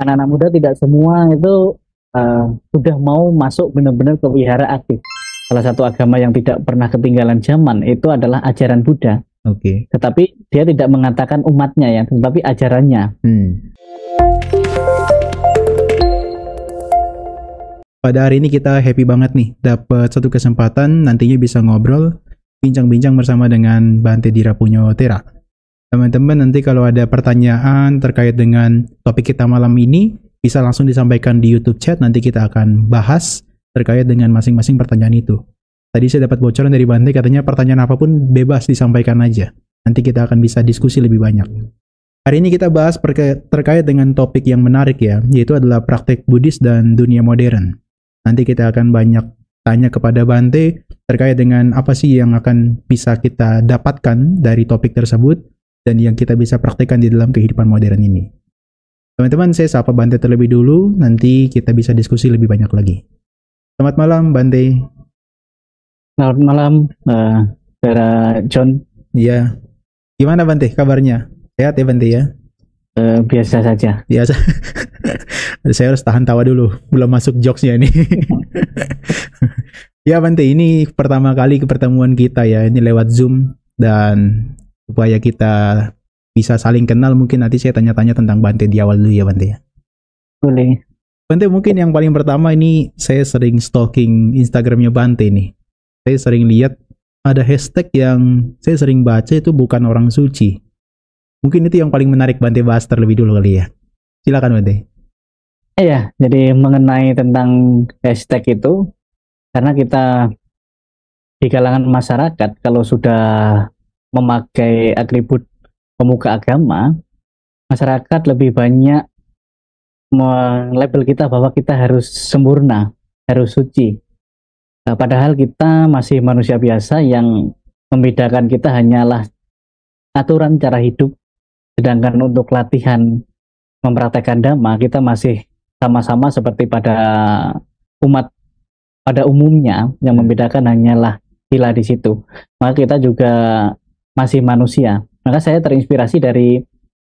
anak-anak muda tidak semua itu sudah mau masuk benar-benar ke wihara aktif. Salah satu agama yang tidak pernah ketinggalan zaman itu adalah ajaran Buddha. Oke. Tetapi dia tidak mengatakan umatnya ya, tetapi ajarannya. Pada hari ini kita happy banget nih, dapat satu kesempatan nantinya bisa ngobrol, bincang-bincang bersama dengan Bante Dirapunyo Tera. Teman-teman nanti kalau ada pertanyaan terkait dengan topik kita malam ini, bisa langsung disampaikan di YouTube chat, nanti kita akan bahas terkait dengan masing-masing pertanyaan itu. Tadi saya dapat bocoran dari Bante, katanya pertanyaan apapun bebas disampaikan aja. Nanti kita akan bisa diskusi lebih banyak. Hari ini kita bahas terkait dengan topik yang menarik ya, yaitu adalah praktek Buddhis dan dunia modern. Nanti kita akan banyak tanya kepada Bante terkait dengan apa sih yang akan bisa kita dapatkan dari topik tersebut dan yang kita bisa praktekkan di dalam kehidupan modern ini. Teman-teman, saya sapa Bante terlebih dulu, nanti kita bisa diskusi lebih banyak lagi. Selamat malam, Bante. Selamat malam, Saudara John. Iya. Gimana Bante kabarnya? Sehat ya Bante ya? Biasa saja. Biasa. Saya harus tahan tawa dulu, belum masuk jokesnya nih. Ya Bante, ini pertama kali pertemuan kita ya, ini lewat Zoom, dan supaya kita bisa saling kenal, mungkin nanti saya tanya-tanya tentang Bante di awal dulu ya Bante ya. Boleh. Bante, mungkin yang paling pertama ini saya sering stalking Instagramnya Bante nih. Saya sering lihat ada hashtag yang saya sering baca itu bukan orang suci. Mungkin itu yang paling menarik Bante bahas terlebih dulu kali ya. Silakan Bante. Iya, jadi mengenai tentang hashtag itu, karena kita di kalangan masyarakat kalau sudah memakai atribut pemuka agama, masyarakat lebih banyak melabel kita bahwa kita harus sempurna, harus suci. Padahal kita masih manusia biasa, yang membedakan kita hanyalah aturan cara hidup. Sedangkan untuk latihan mempraktekkan dhamma, kita masih sama-sama seperti pada umat pada umumnya, yang membedakan hanyalah sila di situ. Maka kita juga masih manusia. Maka saya terinspirasi dari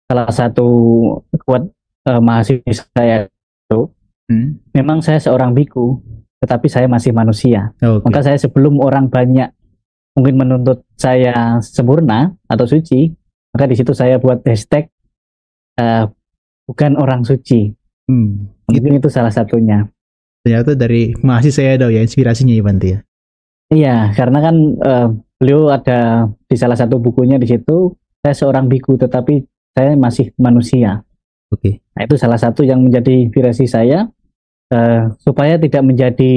salah satu quote mahasiswa saya itu, memang saya seorang biku, tetapi saya masih manusia. Okay. Maka saya sebelum orang banyak mungkin menuntut saya sempurna atau suci, maka di situ saya buat hashtag bukan orang suci. Mungkin itu salah satunya. Ternyata dari mahasiswa saya ada ya inspirasinya ya Bante ya. Iya, karena kan beliau ada di salah satu bukunya di situ, saya seorang biku tetapi saya masih manusia. Oke. Nah, itu salah satu yang menjadi inspirasi saya, supaya tidak menjadi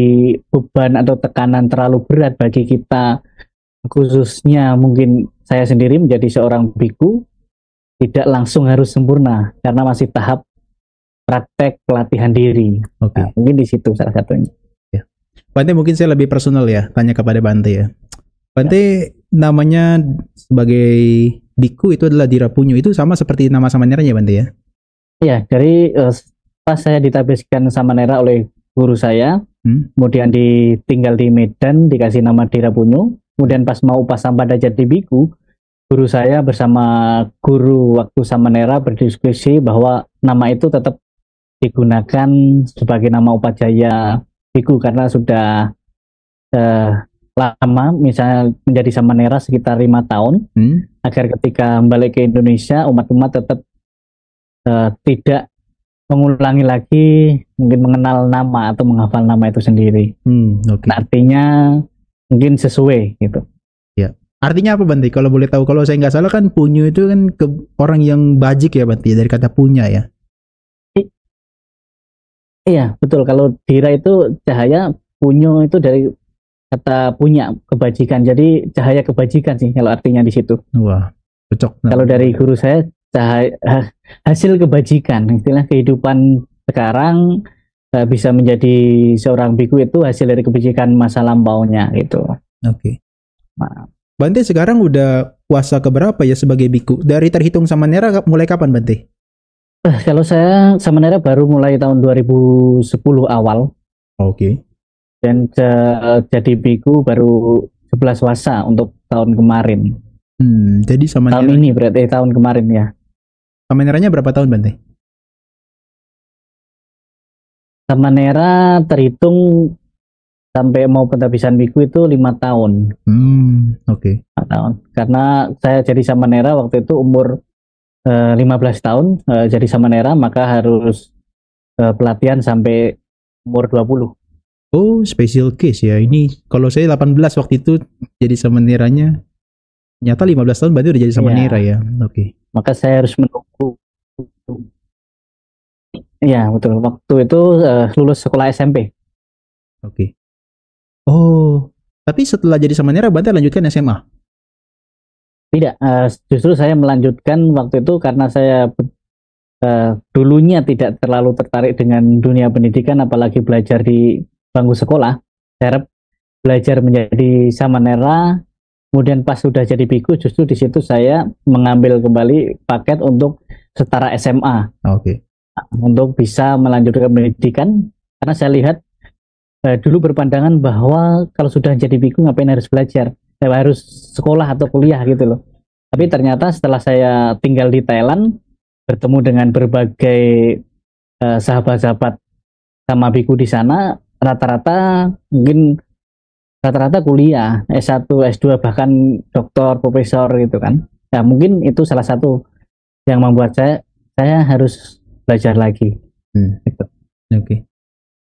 beban atau tekanan terlalu berat bagi kita, khususnya mungkin saya sendiri menjadi seorang biku, tidak langsung harus sempurna karena masih tahap praktek pelatihan diri. Oke. Nah, mungkin di situ salah satunya. Ya. Bante, mungkin saya lebih personal ya, tanya kepada Bante ya. Bante namanya sebagai biku itu adalah Dirapunyo, itu sama seperti nama Samaneranya Bante ya? Iya, dari pas saya ditabiskan Samanera oleh guru saya, kemudian ditinggal di Medan, dikasih nama Dirapunyo. Kemudian pas mau upasampada jadi biku, guru saya bersama guru waktu Samanera berdiskusi bahwa nama itu tetap digunakan sebagai nama upajaya biku karena sudah lama, misalnya menjadi Samanera sekitar 5 tahun, agar ketika balik ke Indonesia umat-umat tetap tidak mengulangi lagi mungkin mengenal nama atau menghafal nama itu sendiri. Okay. Nah, artinya mungkin sesuai gitu. Ya. Artinya apa Bante? Kalau boleh tahu, kalau saya nggak salah kan punyo itu kan orang yang bajik ya Bante, dari kata punya ya. Iya, betul. Kalau dira itu cahaya, punyo itu dari kata punya, kebajikan. Jadi cahaya kebajikan sih kalau artinya di situ. Wah, cocok. Kalau dari guru saya, cahaya, hasil kebajikan, istilah kehidupan sekarang bisa menjadi seorang biku itu hasil dari kebajikan masa lampaunya gitu. Oke. Nah. Bante sekarang udah puasa keberapa ya sebagai biku? Dari terhitung Samanera mulai kapan Bante? Kalau saya Samanera baru mulai tahun 2010 awal. Oke. Dan jadi biku baru 11 wasa untuk tahun kemarin. Jadi Samanera tahun ini berarti tahun kemarin ya. Samaneranya berapa tahun Bante? Samanera terhitung sampai mau penghabisan biku itu 5 tahun. Oke. 5 tahun. Karena saya jadi samanera waktu itu umur 15 tahun jadi samanera, maka harus pelatihan sampai umur 20. Oh, special case ya. Ini kalau saya 18 waktu itu jadi samaneranya. Ternyata 15 tahun berarti udah jadi samanera ya. Oke. Maka saya harus menunggu. Iya, betul. Waktu itu lulus sekolah SMP. Oke. Oh, tapi setelah jadi samanera berarti lanjutkan SMA. Tidak, justru saya melanjutkan waktu itu karena saya dulunya tidak terlalu tertarik dengan dunia pendidikan, apalagi belajar di bangku sekolah. Saya harap belajar menjadi samanera, kemudian pas sudah jadi biku, justru di situ saya mengambil kembali paket untuk setara SMA. Oke. Untuk bisa melanjutkan pendidikan, karena saya lihat dulu berpandangan bahwa kalau sudah jadi biku ngapain harus belajar, harus sekolah atau kuliah gitu loh. Tapi ternyata setelah saya tinggal di Thailand, bertemu dengan berbagai sahabat-sahabat sama biku di sana, rata-rata kuliah S1, S2, bahkan doktor, profesor gitu kan. Ya mungkin itu salah satu yang membuat saya harus belajar lagi. Gitu. Oke.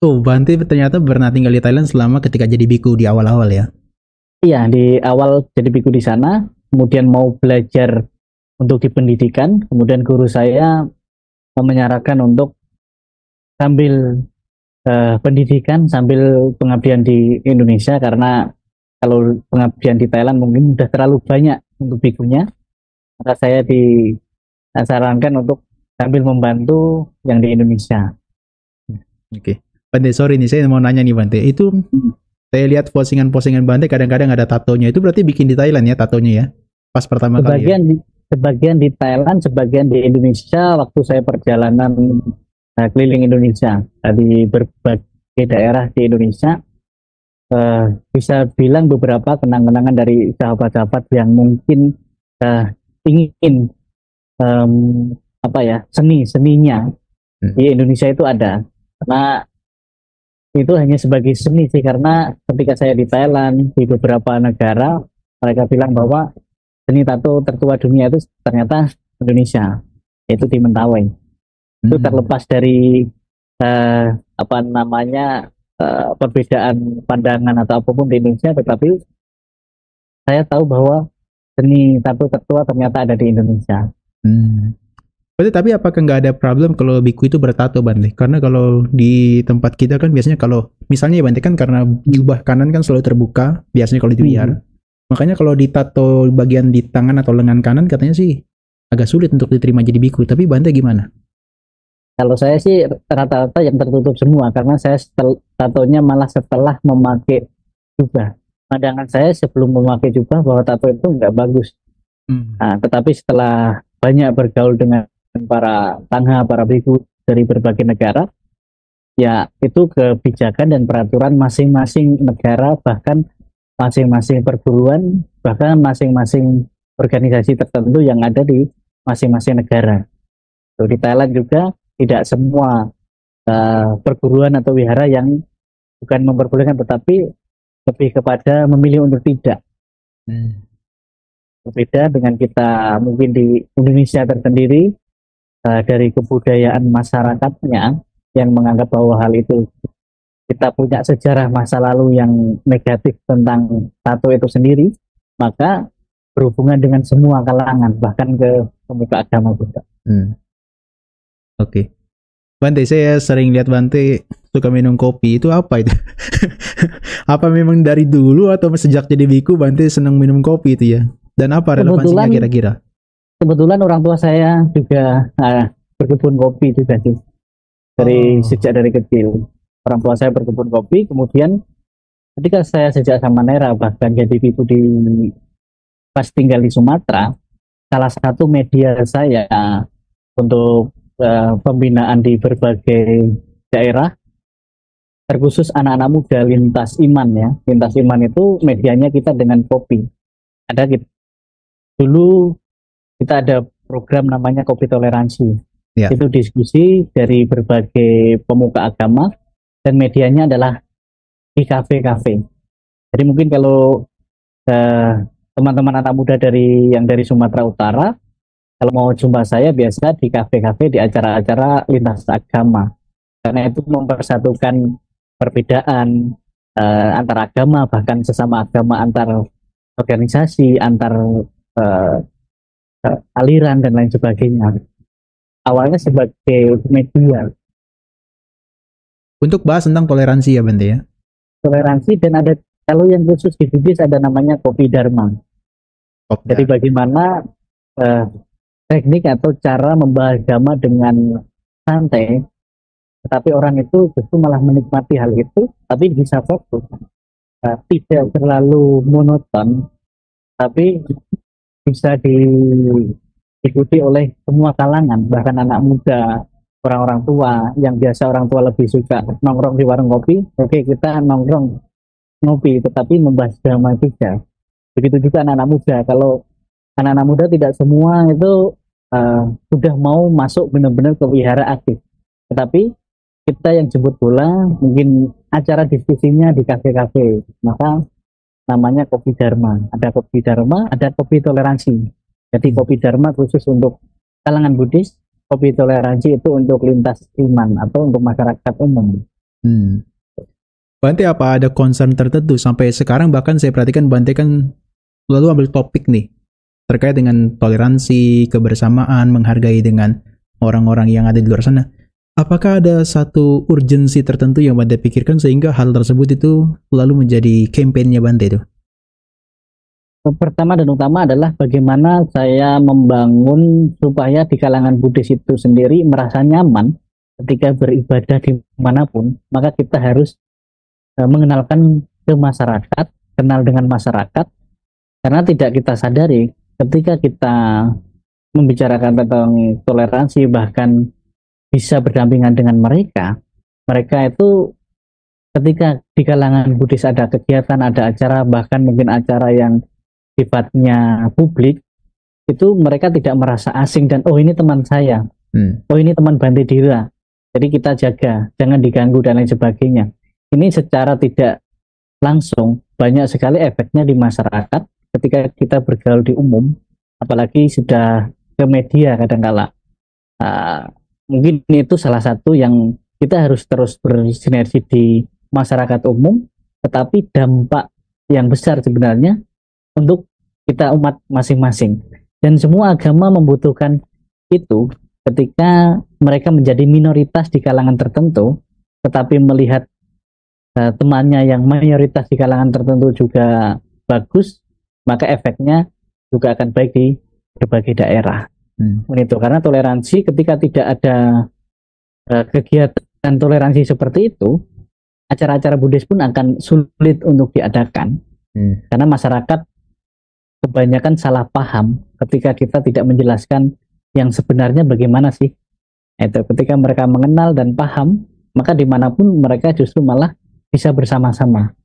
Oh, Bante ternyata pernah tinggal di Thailand selama ketika jadi biku di awal-awal ya? Iya, di awal jadi biku di sana, kemudian mau belajar untuk di pendidikan, kemudian guru saya menyarankan untuk sambil pendidikan sambil pengabdian di Indonesia, karena kalau pengabdian di Thailand mungkin sudah terlalu banyak untuk bikunya, maka saya disarankan untuk sambil membantu yang di Indonesia. Oke. Bante, sorry nih, saya mau nanya nih Bante. Itu saya lihat postingan-postingan Bante kadang-kadang ada tatonya. Itu berarti bikin di Thailand ya tatonya ya? Pas pertama kali ya? Sebagian di Thailand, sebagian di Indonesia waktu saya perjalanan keliling Indonesia di berbagai daerah di Indonesia. Bisa bilang beberapa kenang-kenangan dari sahabat-sahabat yang mungkin ingin seninya di Indonesia itu ada, karena itu hanya sebagai seni sih, karena ketika saya di Thailand, di beberapa negara, mereka bilang bahwa seni tato tertua dunia itu ternyata Indonesia, yaitu di Mentawai. Itu terlepas dari perbedaan pandangan atau apapun di Indonesia, tetapi saya tahu bahwa seni tato tertua ternyata ada di Indonesia. Berarti tapi apakah nggak ada problem kalau biku itu bertato, Bante? Karena kalau di tempat kita kan biasanya kalau misalnya ya Bante kan karena jubah kanan kan selalu terbuka biasanya kalau di wihara. Makanya kalau ditato bagian di tangan atau lengan kanan katanya sih agak sulit untuk diterima jadi biku. Tapi Bante gimana? Kalau saya sih rata-rata yang tertutup semua, karena saya tatonya malah setelah memakai jubah. Pandangan saya sebelum memakai jubah bahwa tato itu nggak bagus. Nah, tetapi setelah banyak bergaul dengan para tangha, para biku dari berbagai negara, ya itu kebijakan dan peraturan masing-masing negara, bahkan masing-masing perguruan, bahkan masing-masing organisasi tertentu yang ada di masing-masing negara. Di Thailand juga tidak semua perguruan atau wihara yang bukan memperbolehkan, tetapi lebih kepada memilih untuk tidak. Berbeda dengan kita mungkin di Indonesia tersendiri, dari kebudayaan masyarakatnya yang menganggap bahwa hal itu kita punya sejarah masa lalu yang negatif tentang tato itu sendiri, maka berhubungan dengan semua kalangan, bahkan ke pemuka agama juga. Oke. Bante, saya sering lihat Bante suka minum kopi. Itu apa itu? Apa memang dari dulu atau sejak jadi biku Bante senang minum kopi itu ya? Dan apa relevansinya kira-kira? Kebetulan orang tua saya juga berkebun kopi juga sih. Sejak dari kecil. Orang tua saya berkebun kopi, kemudian ketika saya sejak samanera bahkan jadi biku pas tinggal di Sumatera, salah satu media saya untuk pembinaan di berbagai daerah, terkhusus anak-anak muda, lintas iman ya. Lintas iman itu medianya kita dengan kopi. Ada gitu. Dulu kita ada program namanya Kopi Toleransi. Itu diskusi dari berbagai pemuka agama dan medianya adalah di kafe-kafe. Jadi mungkin kalau teman-teman anak muda dari Sumatera Utara, kalau mau jumpa saya biasa di kafe-kafe, di acara-acara lintas agama, karena itu mempersatukan perbedaan antar agama, bahkan sesama agama, antar organisasi, antar eh, aliran dan lain sebagainya. Awalnya sebagai media Untuk bahas tentang toleransi ya Bante ya. toleransi, dan ada, kalau yang khusus di Buddhis ada namanya kopi dharma. Jadi Kopdar. bagaimana eh, teknik atau cara membahas agama dengan santai, tetapi orang itu justru malah menikmati hal itu, tapi bisa fokus. Tidak terlalu monoton, tapi bisa diikuti oleh semua kalangan, bahkan anak muda, orang-orang tua, yang biasa orang tua lebih suka nongkrong di warung kopi, oke kita nongkrong ngopi, tetapi membahas agama juga. Begitu juga anak-anak muda, kalau anak-anak muda tidak semua itu sudah mau masuk benar-benar ke wihara aktif, tetapi kita yang jemput bola, mungkin acara diskusinya di kafe-kafe, maka namanya kopi dharma. Ada kopi dharma, ada kopi toleransi. Jadi kopi dharma khusus untuk kalangan Buddhis, kopi toleransi itu untuk lintas iman atau untuk masyarakat umum. Hmm. Bante apa ada concern tertentu sampai sekarang, bahkan saya perhatikan Bante kan selalu ambil topik nih terkait dengan toleransi, kebersamaan, menghargai dengan orang-orang yang ada di luar sana. Apakah ada satu urgensi tertentu yang Bante pikirkan sehingga hal tersebut itu selalu menjadi kampanye Bante itu? Pertama dan utama adalah bagaimana saya membangun supaya di kalangan Buddhis itu sendiri merasa nyaman ketika beribadah dimanapun, maka kita harus mengenalkan ke masyarakat, kenal dengan masyarakat, karena tidak kita sadari ketika kita membicarakan tentang toleransi, bahkan bisa berdampingan dengan mereka, mereka itu ketika di kalangan Buddhis ada kegiatan, ada acara, bahkan mungkin acara yang sifatnya publik, itu mereka tidak merasa asing dan oh ini teman saya, oh ini teman Bante Dira, jadi kita jaga, jangan diganggu dan lain sebagainya. Ini secara tidak langsung banyak sekali efeknya di masyarakat ketika kita bergaul di umum, apalagi sudah ke media kadangkala. Mungkin itu salah satu yang kita harus terus bersinergi di masyarakat umum, tetapi dampak yang besar sebenarnya untuk kita umat masing-masing. Dan semua agama membutuhkan itu ketika mereka menjadi minoritas di kalangan tertentu, tetapi melihat temannya yang mayoritas di kalangan tertentu juga bagus, maka efeknya juga akan baik di berbagai daerah. Begitu, karena toleransi ketika tidak ada kegiatan toleransi seperti itu, acara-acara Buddhis pun akan sulit untuk diadakan. Karena masyarakat kebanyakan salah paham ketika kita tidak menjelaskan yang sebenarnya bagaimana sih. Itu ketika mereka mengenal dan paham, maka dimanapun mereka justru malah bisa bersama-sama.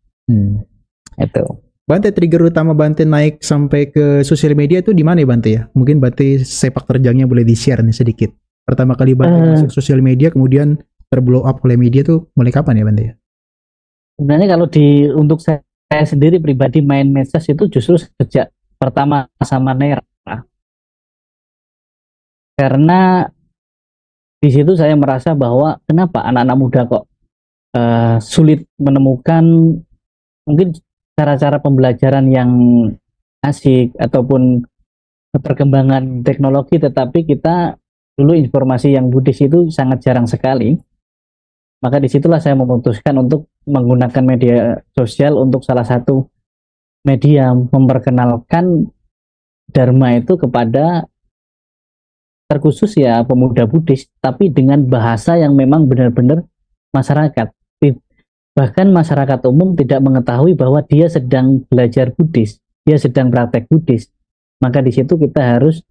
Itu. Bante, trigger utama Bante naik sampai ke sosial media itu di mana ya Bante ya? Mungkin Bante sepak terjangnya boleh di-share nih sedikit. Pertama kali Bante masuk sosial media kemudian terblow up oleh media tuh mulai kapan ya Bante ya? Sebenarnya kalau untuk saya sendiri pribadi main medsos itu justru sejak pertama sama Nera. Karena di situ saya merasa bahwa kenapa anak-anak muda kok sulit menemukan mungkin cara-cara pembelajaran yang asik ataupun perkembangan teknologi, tetapi kita dulu informasi yang Buddhis itu sangat jarang sekali. Maka disitulah saya memutuskan untuk menggunakan media sosial untuk salah satu media memperkenalkan Dharma itu kepada terkhusus ya pemuda Buddhis, tapi dengan bahasa yang memang benar-benar masyarakat. Bahkan masyarakat umum tidak mengetahui bahwa dia sedang belajar Buddhis, dia sedang praktek Buddhis. Maka di situ kita harus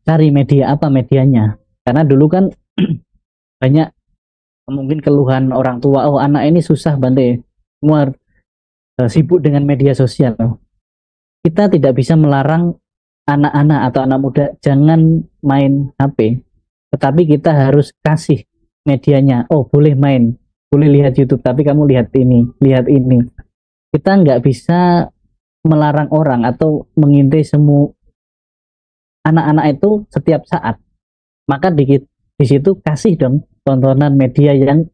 cari media apa medianya. Karena dulu kan banyak mungkin keluhan orang tua, oh anak ini susah Bante, semua sibuk dengan media sosial. Kita tidak bisa melarang anak-anak atau anak muda jangan main HP, tetapi kita harus kasih medianya. Oh boleh main, boleh lihat YouTube tapi kamu lihat ini. Kita nggak bisa melarang orang atau mengintai semua anak-anak itu setiap saat. Maka di situ kasih dong tontonan media yang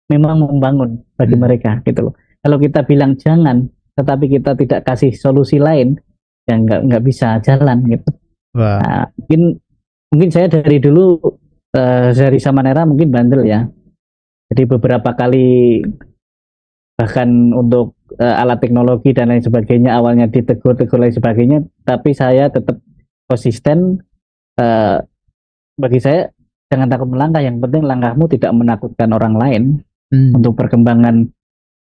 memang membangun bagi mereka gitu loh. Kalau kita bilang jangan, tetapi kita tidak kasih solusi lain, ya nggak bisa jalan gitu. Wah. Nah, mungkin saya dari dulu dari Samanera mungkin bandel ya. Jadi beberapa kali bahkan untuk alat teknologi dan lain sebagainya awalnya ditegur lain sebagainya, tapi saya tetap konsisten. Bagi saya jangan takut melangkah, yang penting langkahmu tidak menakutkan orang lain untuk perkembangan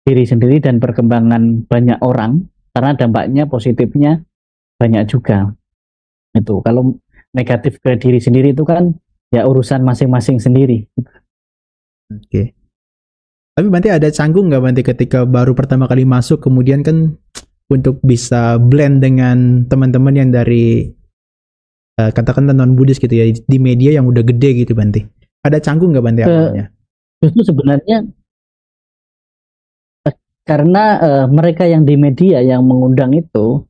diri sendiri dan perkembangan banyak orang, karena dampaknya positifnya banyak juga. Itu kalau negatif ke diri sendiri itu kan ya urusan masing-masing sendiri. Oke. Tapi Bante ada canggung nggak Bante ketika baru pertama kali masuk, kemudian kan untuk bisa blend dengan teman-teman yang dari katakan non Buddhis gitu ya, di media yang udah gede gitu Bante. Ada canggung nggak Bante awalnya? Justru sebenarnya karena mereka yang di media yang mengundang itu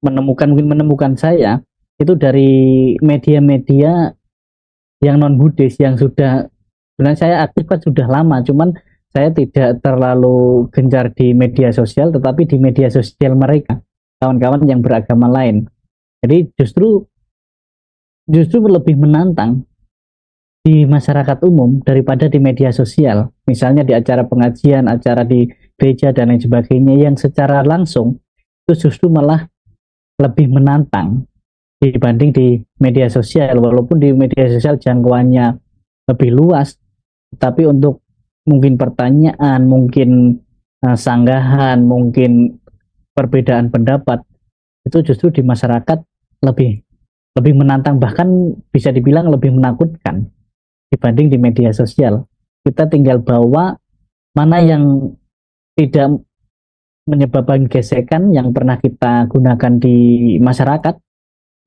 menemukan saya itu dari media-media yang non Buddhis yang sudah, sebenarnya saya aktif kan sudah lama, cuman saya tidak terlalu gencar di media sosial, tetapi di media sosial mereka kawan-kawan yang beragama lain. Jadi justru lebih menantang di masyarakat umum daripada di media sosial. Misalnya di acara pengajian, acara di gereja dan lain sebagainya yang secara langsung itu justru malah lebih menantang dibanding di media sosial. Walaupun di media sosial jangkauannya lebih luas, tapi untuk mungkin pertanyaan, mungkin sanggahan, mungkin perbedaan pendapat itu justru di masyarakat lebih menantang, bahkan bisa dibilang lebih menakutkan dibanding di media sosial. Kita tinggal bawa mana yang tidak menyebabkan gesekan yang pernah kita gunakan di masyarakat,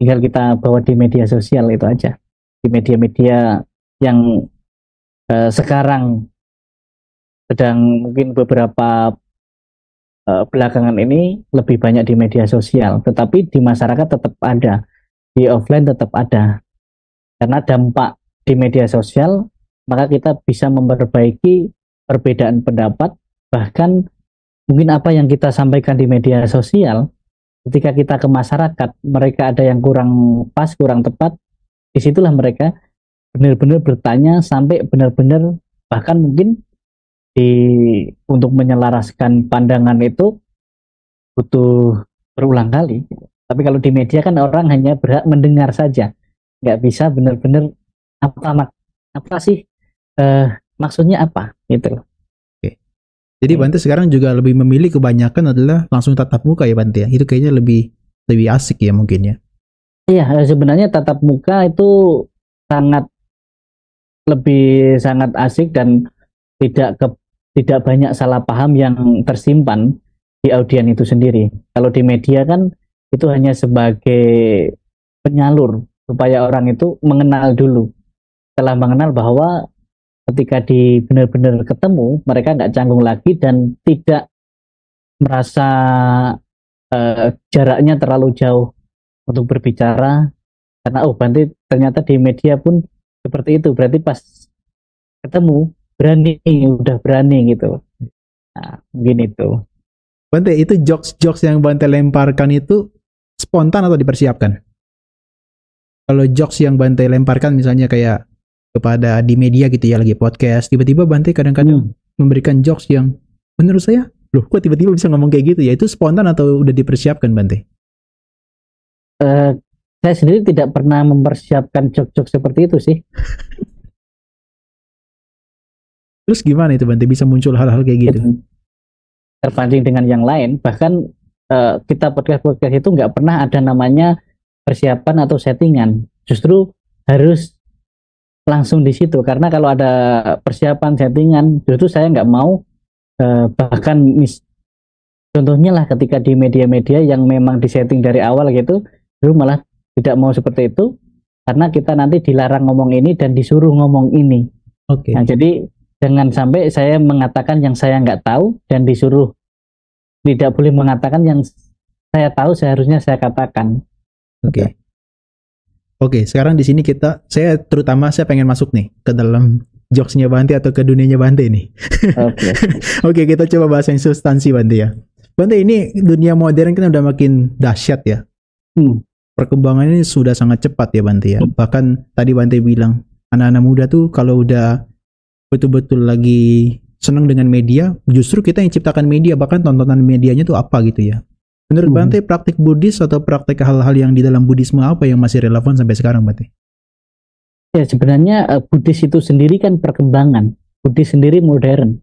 tinggal kita bawa di media sosial, itu aja. Di media-media yang sekarang sedang mungkin beberapa belakangan ini lebih banyak di media sosial, tetapi di masyarakat tetap ada, di offline tetap ada. Karena dampak di media sosial, maka kita bisa memperbaiki perbedaan pendapat, bahkan mungkin apa yang kita sampaikan di media sosial, ketika kita ke masyarakat, mereka ada yang kurang pas, kurang tepat, disitulah mereka benar-benar bertanya sampai benar-benar, bahkan mungkin untuk menyelaraskan pandangan itu butuh berulang kali. Tapi kalau di media kan orang hanya berhak mendengar saja, nggak bisa benar-benar apa sih maksudnya apa gitu. Oke. Jadi Bante sekarang juga lebih memilih kebanyakan adalah langsung tatap muka ya Bante ya. Itu kayaknya lebih asik ya mungkin ya. Iya, sebenarnya tatap muka itu sangat asik dan tidak banyak salah paham yang tersimpan di audien itu sendiri. Kalau di media kan itu hanya sebagai penyalur supaya orang itu mengenal dulu. Setelah mengenal bahwa ketika benar-benar ketemu, mereka nggak canggung lagi dan tidak merasa jaraknya terlalu jauh untuk berbicara. Karena Bante ternyata di media pun seperti itu, berarti pas ketemu udah berani gitu. Nah, mungkin itu. Bante, itu jokes yang Bante lemparkan itu spontan atau dipersiapkan? Kalau jokes yang Bante lemparkan misalnya kayak kepada di media gitu ya, lagi podcast, tiba-tiba Bante kadang-kadang memberikan jokes yang menurut saya, loh kok tiba-tiba bisa ngomong kayak gitu ya, itu spontan atau udah dipersiapkan Bante? Saya sendiri tidak pernah mempersiapkan jokes seperti itu sih. Terus gimana itu Bante bisa muncul hal-hal kayak gitu? Terbanding dengan yang lain, bahkan kita podcast itu nggak pernah ada namanya persiapan atau settingan. Justru harus langsung di situ, karena kalau ada persiapan settingan, justru saya nggak mau. Bahkan contohnya lah ketika di media-media yang memang disetting dari awal gitu, justru malah tidak mau seperti itu, karena kita nanti dilarang ngomong ini dan disuruh ngomong ini. Oke. Nah, jadi Jangan sampai saya mengatakan yang saya nggak tahu dan disuruh tidak boleh mengatakan yang saya tahu seharusnya saya katakan. Oke. Oke, sekarang di sini saya pengen masuk nih ke dalam jokesnya Bante atau ke dunianya Bante nih. Oke. Oke, kita coba bahas yang substansi Bante ya. Bante, ini dunia modern kan udah makin dahsyat ya. Perkembangannya sudah sangat cepat ya Bante ya. Bahkan tadi Bante bilang anak-anak muda tuh kalau udah betul-betul lagi senang dengan media, justru kita yang ciptakan media, bahkan tontonan medianya tuh apa gitu ya. Menurut Bante, praktik Buddhis atau praktik hal-hal yang di dalam Buddhisme apa yang masih relevan sampai sekarang, Bante? Ya, sebenarnya Buddhis itu sendiri kan perkembangan. Buddhis sendiri modern.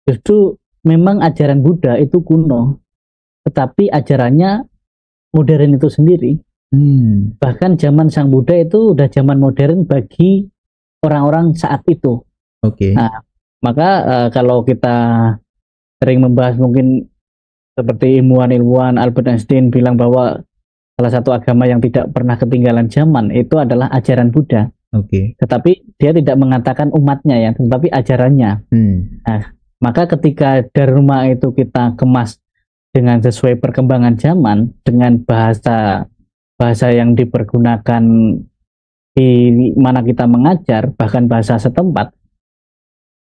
Justru memang ajaran Buddha itu kuno, tetapi ajarannya modern itu sendiri. Bahkan zaman Sang Buddha itu udah zaman modern bagi orang-orang saat itu. Oke. Nah, maka kalau kita sering membahas mungkin seperti ilmuwan Albert Einstein bilang bahwa salah satu agama yang tidak pernah ketinggalan zaman itu adalah ajaran Buddha. Oke. Tetapi dia tidak mengatakan umatnya ya, tetapi ajarannya. Nah, maka ketika Dharma itu kita kemas dengan sesuai perkembangan zaman, dengan bahasa yang dipergunakan di mana kita mengajar, bahkan bahasa setempat,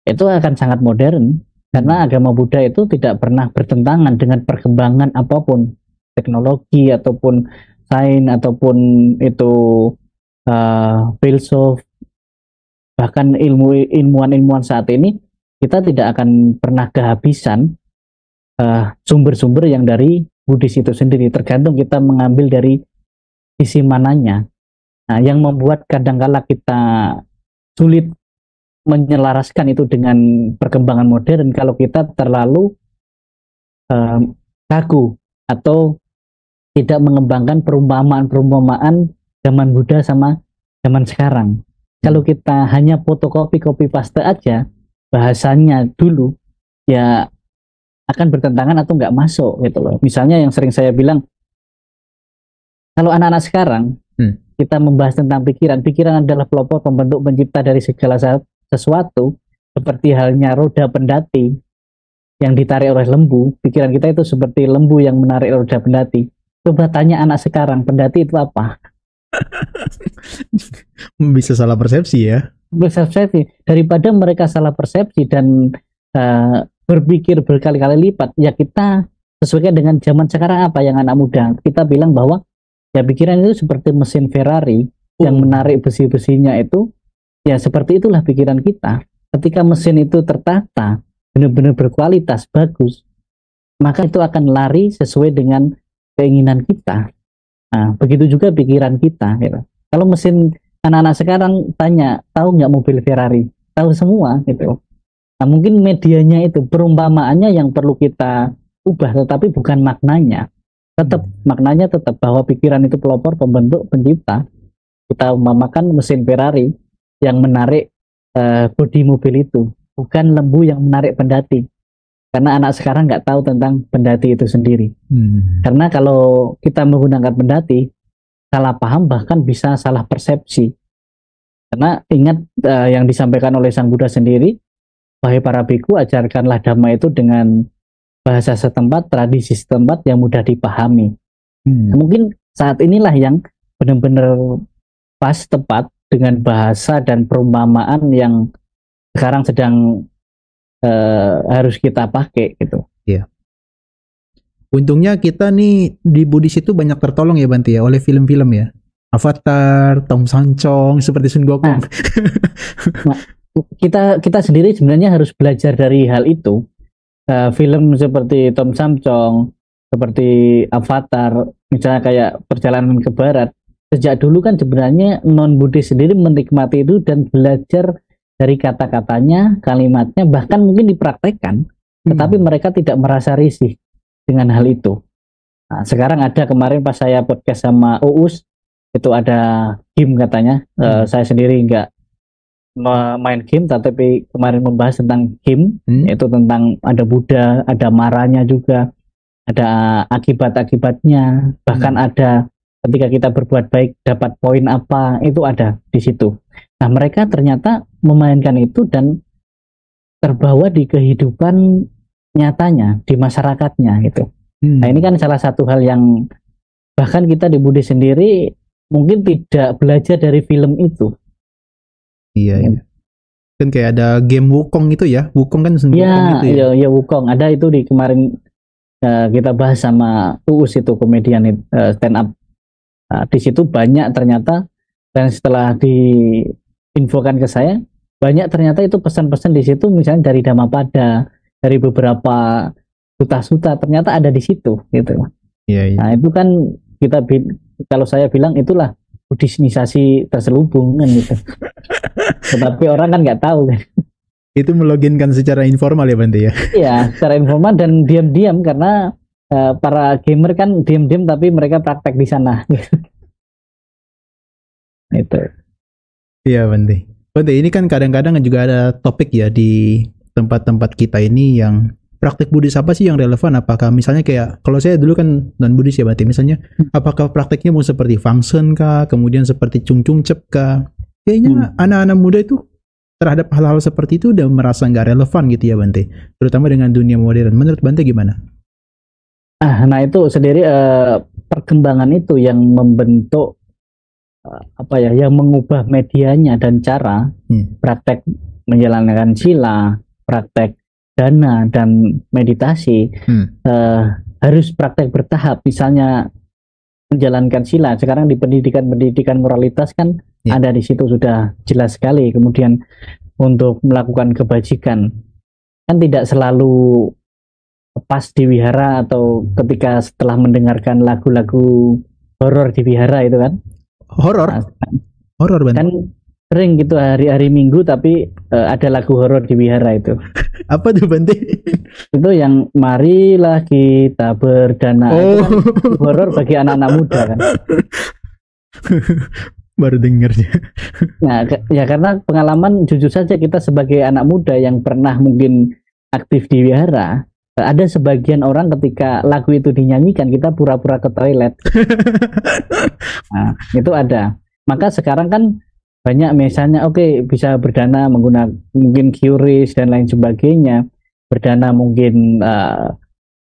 itu akan sangat modern. Karena agama Buddha itu tidak pernah bertentangan dengan perkembangan apapun, teknologi ataupun sains ataupun itu filsuf, bahkan ilmuwan saat ini, kita tidak akan pernah kehabisan sumber-sumber yang dari Buddhis itu sendiri. Tergantung kita mengambil dari sisi mananya. Nah, yang membuat kadangkala kita sulit menyelaraskan itu dengan perkembangan modern kalau kita terlalu kaku atau tidak mengembangkan perumpamaan zaman Buddha sama zaman sekarang. Kalau kita hanya fotokopi copy paste aja bahasanya dulu, ya akan bertentangan atau nggak masuk gitu loh. Misalnya yang sering saya bilang, kalau anak-anak sekarang kita membahas tentang pikiran adalah pelopor pembentuk pencipta dari segala sesuatu, seperti halnya roda pendati yang ditarik oleh lembu. Pikiran kita itu seperti lembu yang menarik roda pendati. Coba tanya anak sekarang, pendati itu apa? Bisa salah persepsi ya. Persepsi. Daripada mereka salah persepsi dan berpikir berkali-kali lipat, ya kita sesuaikan dengan zaman sekarang apa yang anak muda. Kita bilang bahwa ya pikiran itu seperti mesin Ferrari yang menarik besi-besinya itu. Ya seperti itulah pikiran kita. Ketika mesin itu tertata, benar-benar berkualitas, bagus, maka itu akan lari sesuai dengan keinginan kita. Nah, begitu juga pikiran kita. Gitu. Kalau mesin anak-anak sekarang tanya, tahu nggak mobil Ferrari? Tahu semua. Gitu. Nah, mungkin medianya itu, perumpamaannya yang perlu kita ubah, tetapi bukan maknanya. Tetap maknanya tetap bahwa pikiran itu pelopor, pembentuk, pencipta. Kita umpamakan mesin Ferrari yang menarik bodi mobil itu, bukan lembu yang menarik pendati. Karena anak sekarang nggak tahu tentang pendati itu sendiri. Karena kalau kita menggunakan pendati, salah paham bahkan bisa salah persepsi. Karena ingat yang disampaikan oleh Sang Buddha sendiri, wahai para biku, ajarkanlah dhamma itu dengan bahasa setempat, tradisi setempat yang mudah dipahami. Mungkin saat inilah yang benar-benar pas, tepat, dengan bahasa dan perumpamaan yang sekarang sedang harus kita pakai gitu. Iya. Untungnya kita nih di Buddhis itu banyak tertolong ya Banti ya oleh film-film ya. Avatar, Tom Sancong, seperti Sun Gokong. Nah, kita sendiri sebenarnya harus belajar dari hal itu. Film seperti Tom Sancong, seperti Avatar, misalnya kayak Perjalanan ke Barat. Sejak dulu kan sebenarnya non-Buddhis sendiri menikmati itu dan belajar dari kata-katanya, kalimatnya, bahkan mungkin dipraktekkan, tetapi mereka tidak merasa risih dengan hal itu. Nah, sekarang ada kemarin pas saya podcast sama Uus, itu ada game katanya, saya sendiri nggak main game, tapi kemarin membahas tentang game, yaitu tentang ada Buddha, ada marahnya juga, ada akibat-akibatnya, bahkan ada ketika kita berbuat baik dapat poin apa, itu ada di situ. Nah, mereka ternyata memainkan itu dan terbawa di kehidupan nyatanya, di masyarakatnya gitu. Nah ini kan salah satu hal yang bahkan kita di Buddhis sendiri mungkin tidak belajar dari film itu. Iya, iya. Kan kayak ada game Wukong itu ya. Wukong kan Wukong gitu ya. Iya, Wukong. Ada itu di kemarin kita bahas sama Uus itu komedian stand up. Di situ banyak ternyata, dan setelah diinfokan ke saya, banyak ternyata itu pesan-pesan di situ misalnya dari Dhammapada, dari beberapa suta-suta ternyata ada di situ gitu. Iya, iya. Nah, itu kan kita kalau saya bilang itulah Buddhismisasi terselubung kan gitu. Tetapi orang kan nggak tahu kan. Itu meloginkan secara informal ya Bante ya? Iya, secara informal dan diam-diam karena para gamer kan diam-diam tapi mereka praktek di sana. Itu. Iya Bante. Bante, ini kan kadang-kadang juga ada topik ya di tempat-tempat kita ini yang praktik Buddhis apa sih yang relevan? Apakah misalnya kayak, kalau saya dulu kan non-Buddhis ya Bante, misalnya apakah praktiknya mau seperti Fangsen kah, kemudian seperti Chung Chung Cep kah? Kayaknya anak-anak muda itu terhadap hal-hal seperti itu udah merasa nggak relevan gitu ya Bante, terutama dengan dunia modern. Menurut Bante gimana? Nah itu sendiri perkembangan itu yang membentuk yang mengubah medianya dan cara praktek menjalankan sila, praktek dana dan meditasi harus praktek bertahap. Misalnya menjalankan sila sekarang di pendidikan moralitas kan ada di situ sudah jelas sekali. Kemudian untuk melakukan kebajikan kan tidak selalu pas di wihara atau ketika setelah mendengarkan lagu-lagu horor di wihara itu kan. Horor Bante. Kan sering gitu hari-hari Minggu tapi ada lagu horor di wihara itu. Apa tuh Bante? Itu yang marilah kita berdana. Itu kan horor bagi anak-anak muda kan. Baru dengarnya. Nah, ya karena pengalaman jujur saja kita sebagai anak muda yang pernah mungkin aktif di wihara, ada sebagian orang ketika lagu itu dinyanyikan kita pura-pura ke toilet. Nah, itu ada. Maka sekarang kan banyak misalnya bisa berdana menggunakan mungkin QRIS dan lain sebagainya. Berdana mungkin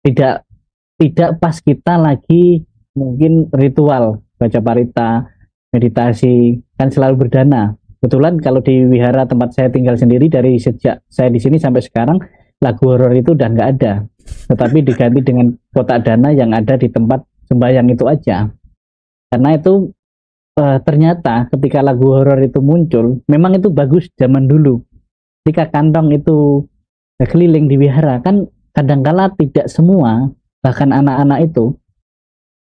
tidak pas kita lagi mungkin ritual baca parita, meditasi kan selalu berdana. Kebetulan kalau di wihara tempat saya tinggal sendiri dari sejak saya di sini sampai sekarang lagu horor itu udah nggak ada, tetapi diganti dengan kotak dana yang ada di tempat sembahyang itu aja. Karena itu ternyata ketika lagu horor itu muncul, memang itu bagus zaman dulu. Ketika kantong itu keliling di wihara kan kadangkala tidak semua, bahkan anak-anak itu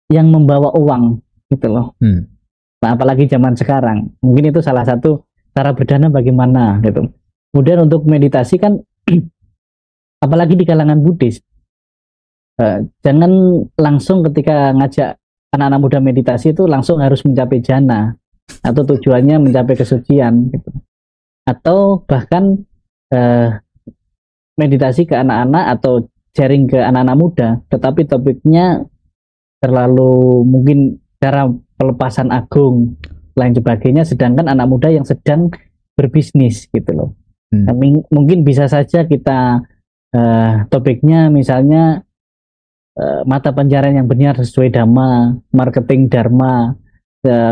yang membawa uang gitu loh. Nah, apalagi zaman sekarang, mungkin itu salah satu cara berdana bagaimana gitu. Kemudian untuk meditasi kan, apalagi di kalangan Buddhis, jangan langsung ketika ngajak anak-anak muda meditasi itu langsung harus mencapai jhana atau tujuannya mencapai kesucian, gitu. Atau bahkan meditasi ke anak-anak atau sharing ke anak-anak muda, tetapi topiknya terlalu mungkin cara pelepasan agung lain sebagainya, sedangkan anak muda yang sedang berbisnis gitu loh. Mungkin bisa saja kita topiknya misalnya mata pencarian yang benar sesuai dhamma, marketing dharma,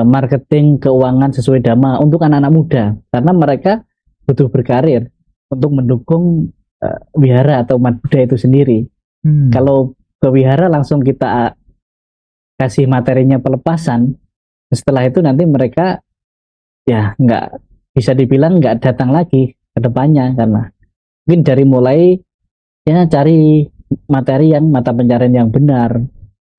marketing keuangan sesuai dhamma untuk anak-anak muda, karena mereka butuh berkarir untuk mendukung wihara atau umat Buddha itu sendiri. Kalau ke wihara langsung kita kasih materinya pelepasan, setelah itu nanti mereka ya nggak bisa dibilang nggak datang lagi ke depannya, karena mungkin dari mulai ya cari materi yang mata pencarian yang benar,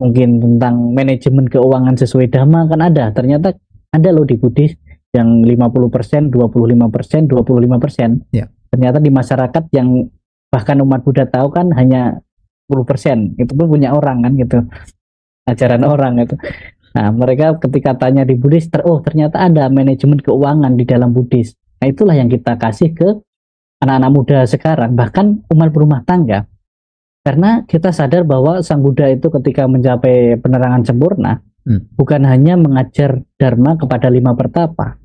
mungkin tentang manajemen keuangan sesuai dhamma kan ada, ternyata ada loh di Buddhis yang 50%, 25%, 25%. Ya. Ternyata di masyarakat yang bahkan umat Buddha tahu kan hanya 10%, itu pun punya orang kan gitu, ajaran orang itu. Nah, mereka ketika tanya di Buddhis, ternyata ada manajemen keuangan di dalam Buddhis. Nah, itulah yang kita kasih ke anak-anak muda sekarang, bahkan umat berumah tangga. Karena kita sadar bahwa Sang Buddha itu ketika mencapai penerangan sempurna, bukan hanya mengajar dharma kepada 5 pertapa.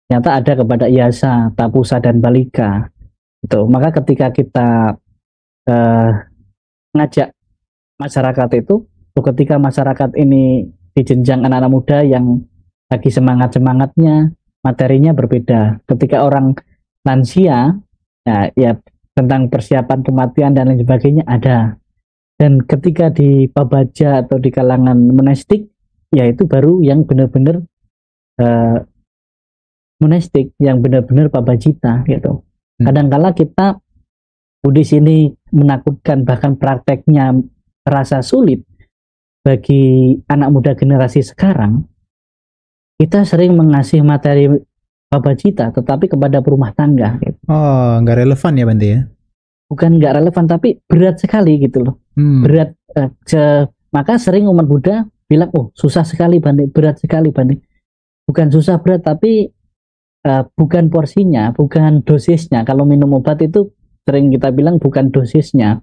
Ternyata ada kepada Iyasa, Tapusa, dan Balika. Itu. Maka ketika kita eh, ngajak masyarakat itu, ketika masyarakat ini di jenjang anak-anak muda yang lagi semangat-semangatnya, materinya berbeda. Ketika orang lansia, ya tentang persiapan kematian dan lain sebagainya ada. Dan ketika di pabaja atau di kalangan monastik, ya itu baru yang benar-benar uh, monastik, yang benar-benar pabajita gitu. Kadangkala kita di sini menakutkan, bahkan prakteknya terasa sulit bagi anak muda generasi sekarang. Kita sering mengasih materi pabajita, tetapi kepada perumah tangga. Gitu. Oh, nggak relevan ya Bante ya? Bukan nggak relevan, tapi berat sekali gitu loh. Berat. Maka sering umat Buddha bilang, oh susah sekali Bante, berat sekali Bante. Bukan susah berat, tapi bukan porsinya, bukan dosisnya. Kalau minum obat itu sering kita bilang bukan dosisnya.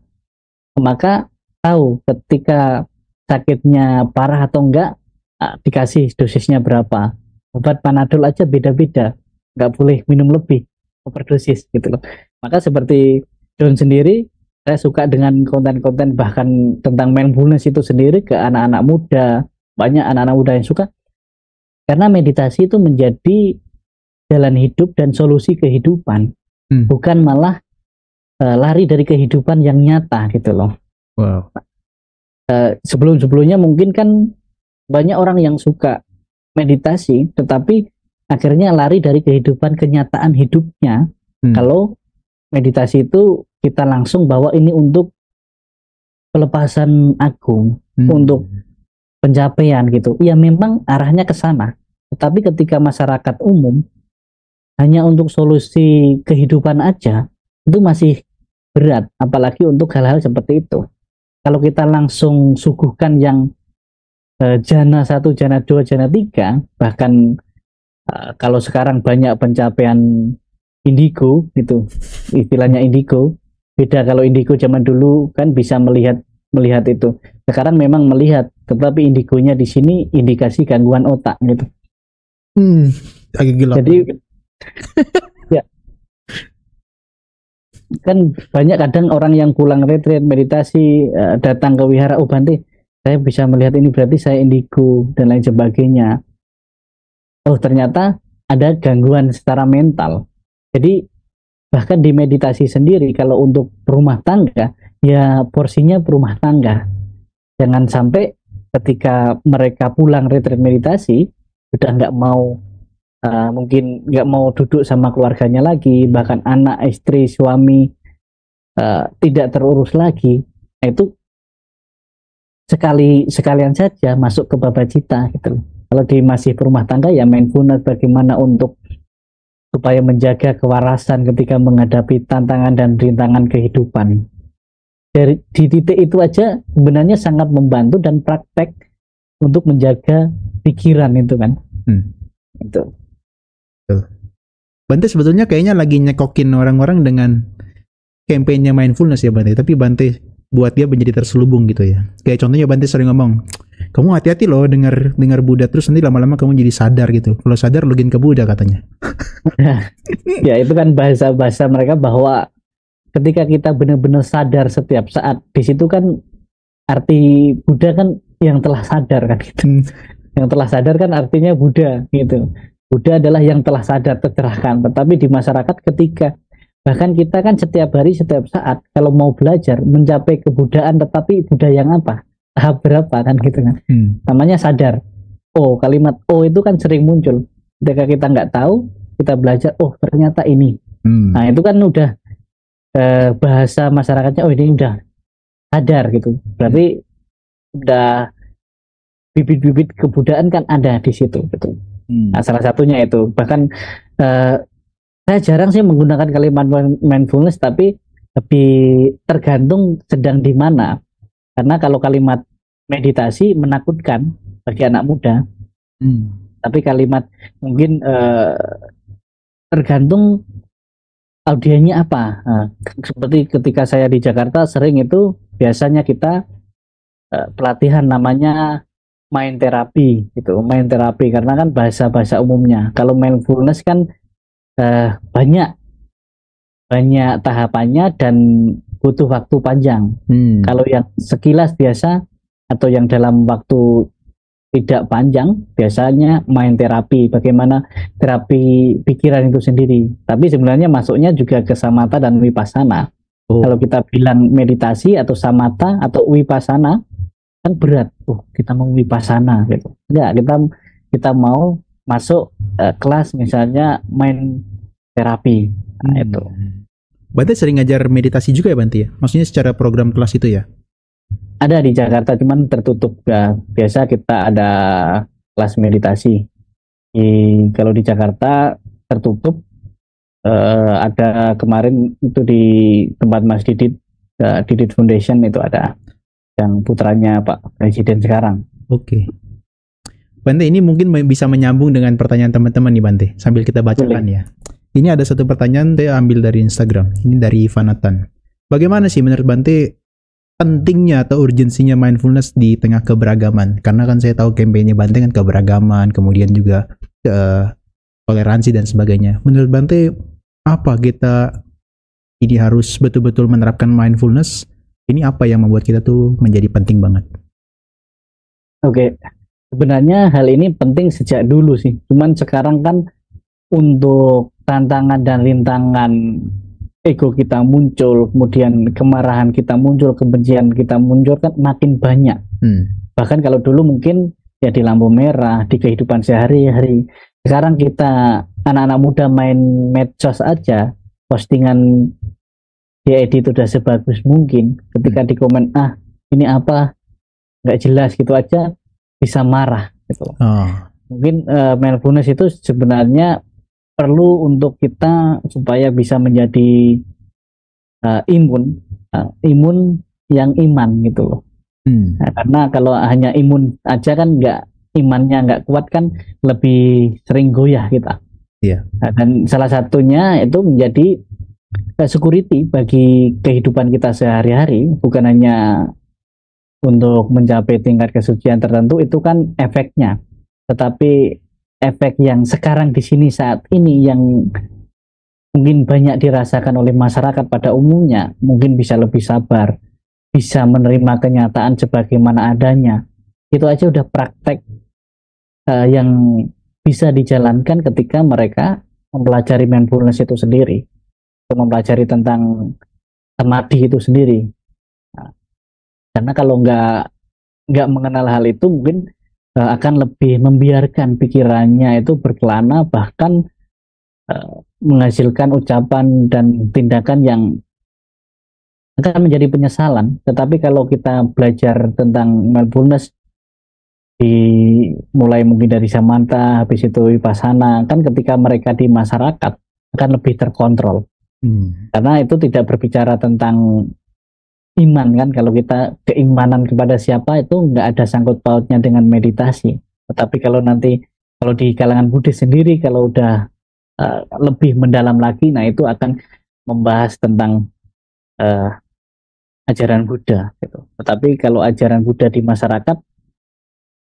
Maka tahu ketika sakitnya parah atau enggak, dikasih dosisnya berapa. Obat Panadol aja beda-beda, nggak boleh minum lebih, overdosis gitu loh. Maka seperti John sendiri, saya suka dengan konten-konten bahkan tentang mindfulness itu sendiri ke anak-anak muda. Banyak anak-anak muda yang suka, karena meditasi itu menjadi jalan hidup dan solusi kehidupan, bukan malah lari dari kehidupan yang nyata gitu loh. Wow. Sebelum-sebelumnya mungkin kan banyak orang yang suka meditasi, tetapi akhirnya lari dari kehidupan kenyataan hidupnya. Kalau meditasi itu kita langsung bawa ini untuk pelepasan agung, untuk pencapaian gitu. Ya memang arahnya ke sana. Tetapi ketika masyarakat umum hanya untuk solusi kehidupan aja, itu masih berat, apalagi untuk hal-hal seperti itu. Kalau kita langsung suguhkan yang jana 1, jana 2, jana 3, bahkan kalau sekarang banyak pencapaian indigo gitu, istilahnya indigo. Beda kalau indigo zaman dulu kan bisa melihat itu. Sekarang memang melihat, tetapi indigonya di sini indikasi gangguan otak gitu. Agak gelap. Jadi ya kan banyak kadang orang yang pulang retreat meditasi datang ke wihara, oh Bante saya bisa melihat ini berarti saya indigo dan lain sebagainya. Oh ternyata ada gangguan secara mental. Jadi bahkan di meditasi sendiri kalau untuk rumah tangga ya porsinya rumah tangga. Jangan sampai ketika mereka pulang retreat meditasi sudah nggak mau mungkin nggak mau duduk sama keluarganya lagi, bahkan anak, istri, suami tidak terurus lagi. Nah, itu sekalian saja masuk ke babacita gitu. Kalau di masih rumah tangga ya mindfulness bagaimana untuk supaya menjaga kewarasan ketika menghadapi tantangan dan rintangan kehidupan. Di titik itu aja sebenarnya sangat membantu dan praktek untuk menjaga pikiran itu kan. Itu. Bante sebetulnya kayaknya lagi nyekokin orang-orang dengan kampanye mindfulness ya Bante, tapi Bante buat dia menjadi terselubung gitu ya. Kayak contohnya Bante sering ngomong, kamu hati-hati loh dengar Buddha terus nanti lama-lama kamu jadi sadar gitu. Kalau sadar login ke Buddha katanya. Ya itu kan bahasa mereka bahwa ketika kita benar-benar sadar setiap saat, di situ kan arti Buddha kan yang telah sadar kan gitu. Yang telah sadar kan artinya Buddha gitu. Buddha adalah yang telah sadar tercerahkan. Tetapi di masyarakat ketika bahkan kita kan setiap hari setiap saat kalau mau belajar mencapai kebudayaan, tetapi budaya yang apa? Tahap berapa kan gitu kan? Namanya sadar. Oh, kalimat oh itu kan sering muncul. Ketika kita nggak tahu, kita belajar oh ternyata ini. Nah, itu kan udah bahasa masyarakatnya oh ini udah sadar gitu. Berarti udah bibit-bibit kebudayaan kan ada di situ gitu. Nah, salah satunya itu. Bahkan saya jarang sih menggunakan kalimat mindfulness, tapi lebih tergantung sedang di mana. Karena kalau kalimat meditasi menakutkan bagi anak muda, tapi kalimat mungkin tergantung audiennya apa. Nah, seperti ketika saya di Jakarta sering itu biasanya kita pelatihan namanya mind therapy gitu, mind therapy karena kan bahasa umumnya. Kalau mindfulness kan banyak banyak tahapannya dan butuh waktu panjang. Kalau yang sekilas biasa atau yang dalam waktu tidak panjang, biasanya main terapi, bagaimana terapi pikiran itu sendiri. Tapi sebenarnya masuknya juga ke samatha dan vipassana. Kalau kita bilang meditasi atau samatha atau vipassana kan berat. Kita mau vipassana gitu. Enggak, kita mau masuk kelas misalnya main terapi. Nah, itu. Bante sering ngajar meditasi juga ya Bante ya? Maksudnya secara program kelas itu ya? Ada di Jakarta, cuman tertutup ya. Biasa kita ada kelas meditasi. Kalau di Jakarta tertutup. Ada kemarin itu di tempat Mas Didit, Didit Foundation itu ada yang putranya Pak Presiden sekarang. Oke. Bante, ini mungkin bisa menyambung dengan pertanyaan teman-teman nih Bante, sambil kita bacakan ya. Ini ada satu pertanyaan saya ambil dari Instagram. Ini dari Vanatan. Bagaimana sih menurut Bante pentingnya atau urgensinya mindfulness di tengah keberagaman? Karena kan saya tahu kampanye Bante kan keberagaman, kemudian juga toleransi dan sebagainya. Menurut Bante, apa kita ini harus betul-betul menerapkan mindfulness? Ini apa yang membuat kita tuh menjadi penting banget? Oke, sebenarnya hal ini penting sejak dulu sih. Cuman sekarang kan untuk tantangan dan rintangan ego kita muncul, kemudian kemarahan kita muncul, kebencian kita muncul kan makin banyak. Bahkan kalau dulu mungkin ya di lampu merah, di kehidupan sehari-hari. Sekarang kita anak-anak muda main medsos aja, postingan diedit udah sebagus mungkin. Ketika di komen, ini apa, nggak jelas gitu aja, bisa marah. Gitu. Mungkin mindfulness itu sebenarnya perlu untuk kita supaya bisa menjadi imun yang iman gitu loh. Nah, karena kalau hanya imun aja kan imannya nggak kuat kan lebih sering goyah kita. Nah, dan salah satunya itu menjadi security bagi kehidupan kita sehari-hari, bukan hanya untuk mencapai tingkat kesucian tertentu, itu kan efeknya, tetapi efek yang sekarang di sini saat ini yang mungkin banyak dirasakan oleh masyarakat pada umumnya, mungkin bisa lebih sabar, bisa menerima kenyataan sebagaimana adanya. Itu aja udah praktek yang bisa dijalankan ketika mereka mempelajari mindfulness itu sendiri, atau mempelajari tentang samadhi itu sendiri. Nah, karena kalau nggak mengenal hal itu, mungkin akan lebih membiarkan pikirannya itu berkelana, bahkan menghasilkan ucapan dan tindakan yang akan menjadi penyesalan. Tetapi kalau kita belajar tentang mindfulness, mulai mungkin dari samatha, habis itu vipassana, kan ketika mereka di masyarakat akan lebih terkontrol. Karena itu tidak berbicara tentang iman kan, kalau kita keimanan kepada siapa itu nggak ada sangkut pautnya dengan meditasi. Tetapi kalau di kalangan Buddhis sendiri, kalau udah lebih mendalam lagi, nah itu akan membahas tentang ajaran Buddha gitu. Tetapi kalau ajaran Buddha di masyarakat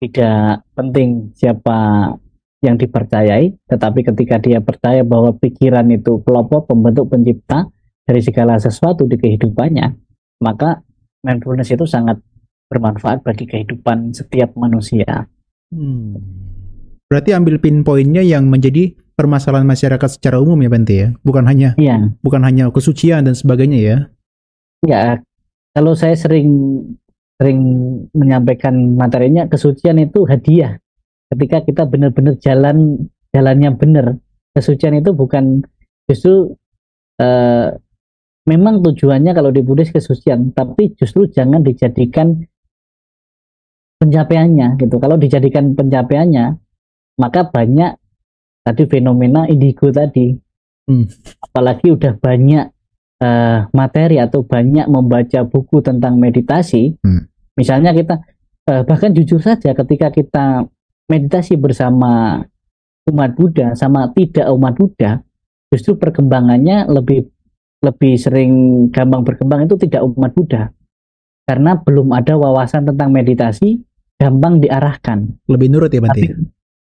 tidak penting siapa yang dipercayai, tetapi ketika dia percaya bahwa pikiran itu pelopor pembentuk pencipta dari segala sesuatu di kehidupannya, maka mindfulness itu sangat bermanfaat bagi kehidupan setiap manusia. Berarti ambil pinpointnya yang menjadi permasalahan masyarakat secara umum ya Bante ya, bukan hanya kesucian dan sebagainya ya. Ya, kalau saya sering menyampaikan materinya, kesucian itu hadiah. Ketika kita benar-benar jalannya benar, kesucian itu bukan justru memang tujuannya kalau di Buddhis kesucian, tapi justru jangan dijadikan pencapaiannya gitu. Kalau dijadikan pencapaiannya, maka banyak tadi fenomena indigo tadi. Apalagi udah banyak materi atau banyak membaca buku tentang meditasi. Misalnya kita bahkan jujur saja ketika kita meditasi bersama umat Buddha sama tidak umat Buddha, justru perkembangannya lebih sering gampang berkembang itu tidak umat Buddha, karena belum ada wawasan tentang meditasi, gampang diarahkan. Lebih nurut ya Bante?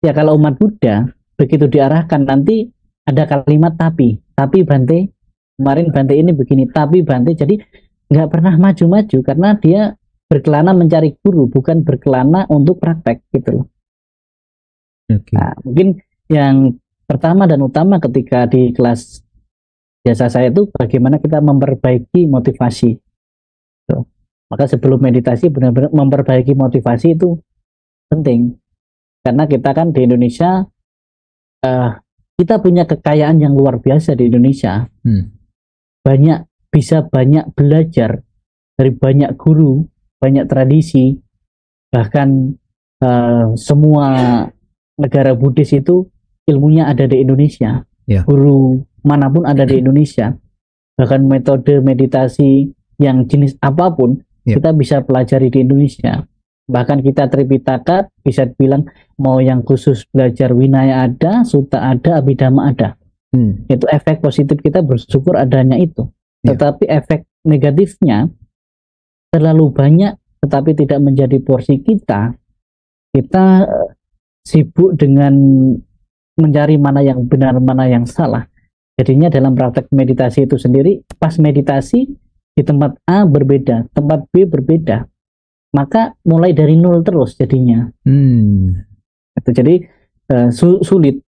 Ya kalau umat Buddha begitu diarahkan nanti ada kalimat tapi Bante, kemarin Bante ini begini, tapi Bante jadi nggak pernah maju-maju karena dia berkelana mencari guru, bukan berkelana untuk praktek gitu loh. Oke. Nah, mungkin yang pertama dan utama ketika di kelas jasa saya itu bagaimana kita memperbaiki motivasi. Tuh. Maka sebelum meditasi benar-benar memperbaiki motivasi itu penting. Karena kita kan di Indonesia, kita punya kekayaan yang luar biasa di Indonesia. Bisa banyak belajar dari banyak guru, banyak tradisi, bahkan semua negara Buddhis itu ilmunya ada di Indonesia. Yeah. Guru manapun ada di Indonesia. Bahkan metode meditasi yang jenis apapun kita bisa pelajari di Indonesia. Bahkan kita Tripitaka bisa bilang mau yang khusus belajar Winaya ada, Sutta ada, Abhidhamma ada. Itu efek positif kita bersyukur adanya itu. Tetapi efek negatifnya terlalu banyak tetapi tidak menjadi porsi kita. Kita sibuk dengan mencari mana yang benar, mana yang salah. Jadinya dalam praktek meditasi itu sendiri, pas meditasi di tempat A berbeda, tempat B berbeda. Maka mulai dari nol terus jadinya. Itu jadi sulit.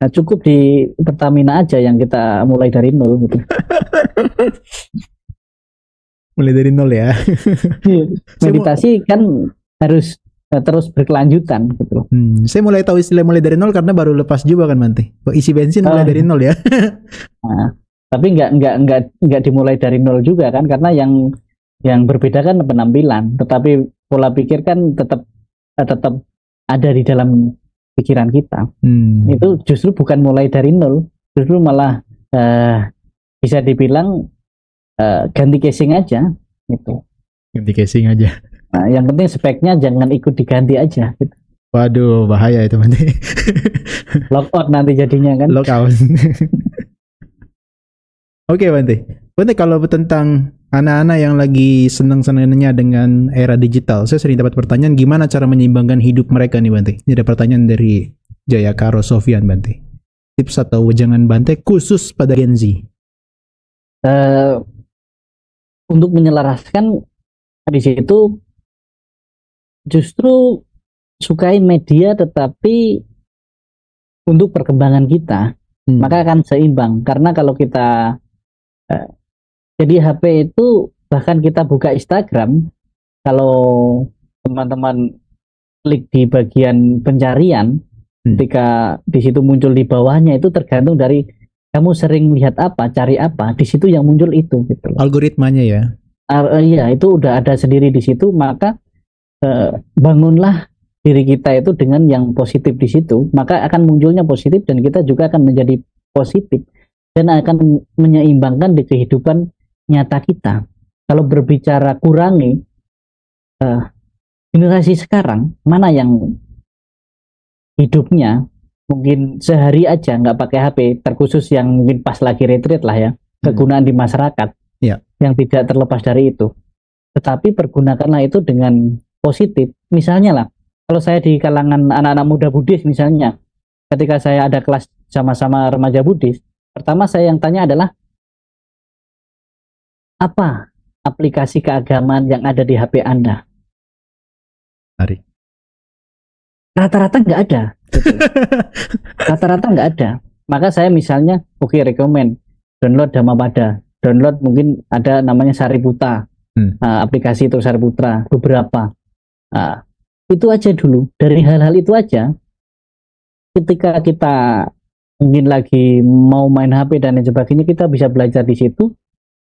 Nah, cukup di Pertamina aja yang kita mulai dari nol gitu. Mulai dari nol ya. Meditasi kan harus terus berkelanjutan gitu. Saya mulai tahu istilah mulai dari nol karena baru lepas juga kan Bante. Isi bensin mulai dari nol ya. Nah, tapi nggak dimulai dari nol juga kan, karena yang berbeda kan penampilan, tetapi pola pikir kan tetap ada di dalam pikiran kita. Itu justru bukan mulai dari nol, justru malah bisa dibilang ganti casing aja gitu. Ganti casing aja. Nah, yang penting speknya jangan ikut diganti aja gitu. Waduh, bahaya itu Bante. Lockout nanti jadinya kan. Lockout. Oke Bante. Bante, kalau tentang anak-anak yang lagi senang-senangnya dengan era digital, saya sering dapat pertanyaan gimana cara menyeimbangkan hidup mereka nih Bante. Ini ada pertanyaan dari Jayakaro Sofian Bante. Tips atau wejangan Bante khusus pada Gen Z. Untuk menyelaraskan di situ justru sukain media tetapi untuk perkembangan kita, maka akan seimbang. Karena kalau kita jadi HP itu, bahkan kita buka Instagram, kalau teman-teman klik di bagian pencarian, ketika di situ muncul di bawahnya itu tergantung dari kamu sering lihat apa, cari apa, di situ yang muncul itu gitu. Algoritmanya ya. Iya, itu udah ada sendiri di situ, maka bangunlah diri kita itu dengan yang positif di situ, maka akan munculnya positif dan kita juga akan menjadi positif dan akan menyeimbangkan di kehidupan nyata kita. Kalau berbicara kurangi generasi sekarang, mana yang hidupnya mungkin sehari aja nggak pakai HP, terkhusus yang mungkin pas lagi retreat lah ya, kegunaan di masyarakat yang tidak terlepas dari itu. Tetapi pergunakanlah itu dengan positif. Misalnya lah, kalau saya di kalangan anak-anak muda Buddhis misalnya, ketika saya ada kelas sama-sama remaja Buddhis, pertama saya yang tanya adalah, apa aplikasi keagamaan yang ada di HP Anda? Hari. Rata-rata nggak ada. Gitu. Rata-rata nggak ada. Maka saya misalnya, oke, rekomen download Dhammapada, download mungkin ada namanya Sariputa, aplikasi itu Sariputra, beberapa. Itu aja dulu. Dari hal-hal itu aja, ketika kita mungkin lagi mau main HP dan lain sebagainya, kita bisa belajar di situ.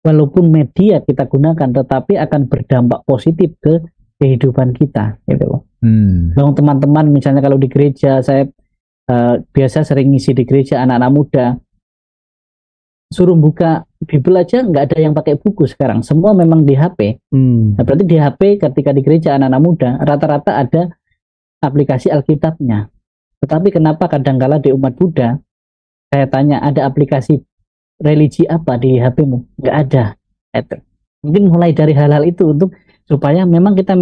Walaupun media kita gunakan, tetapi akan berdampak positif ke kehidupan kita, gitu loh. Teman-teman misalnya kalau di gereja, saya biasa sering ngisi di gereja anak-anak muda, suruh buka Bible aja nggak ada yang pakai buku sekarang, semua memang di HP. Nah, berarti di HP ketika di gereja anak-anak muda rata-rata ada aplikasi Alkitabnya. Tetapi kenapa kadangkala di umat Buddha saya tanya ada aplikasi religi apa di HP-mu? Nggak ada. Itu. Mungkin mulai dari hal-hal itu untuk supaya memang kita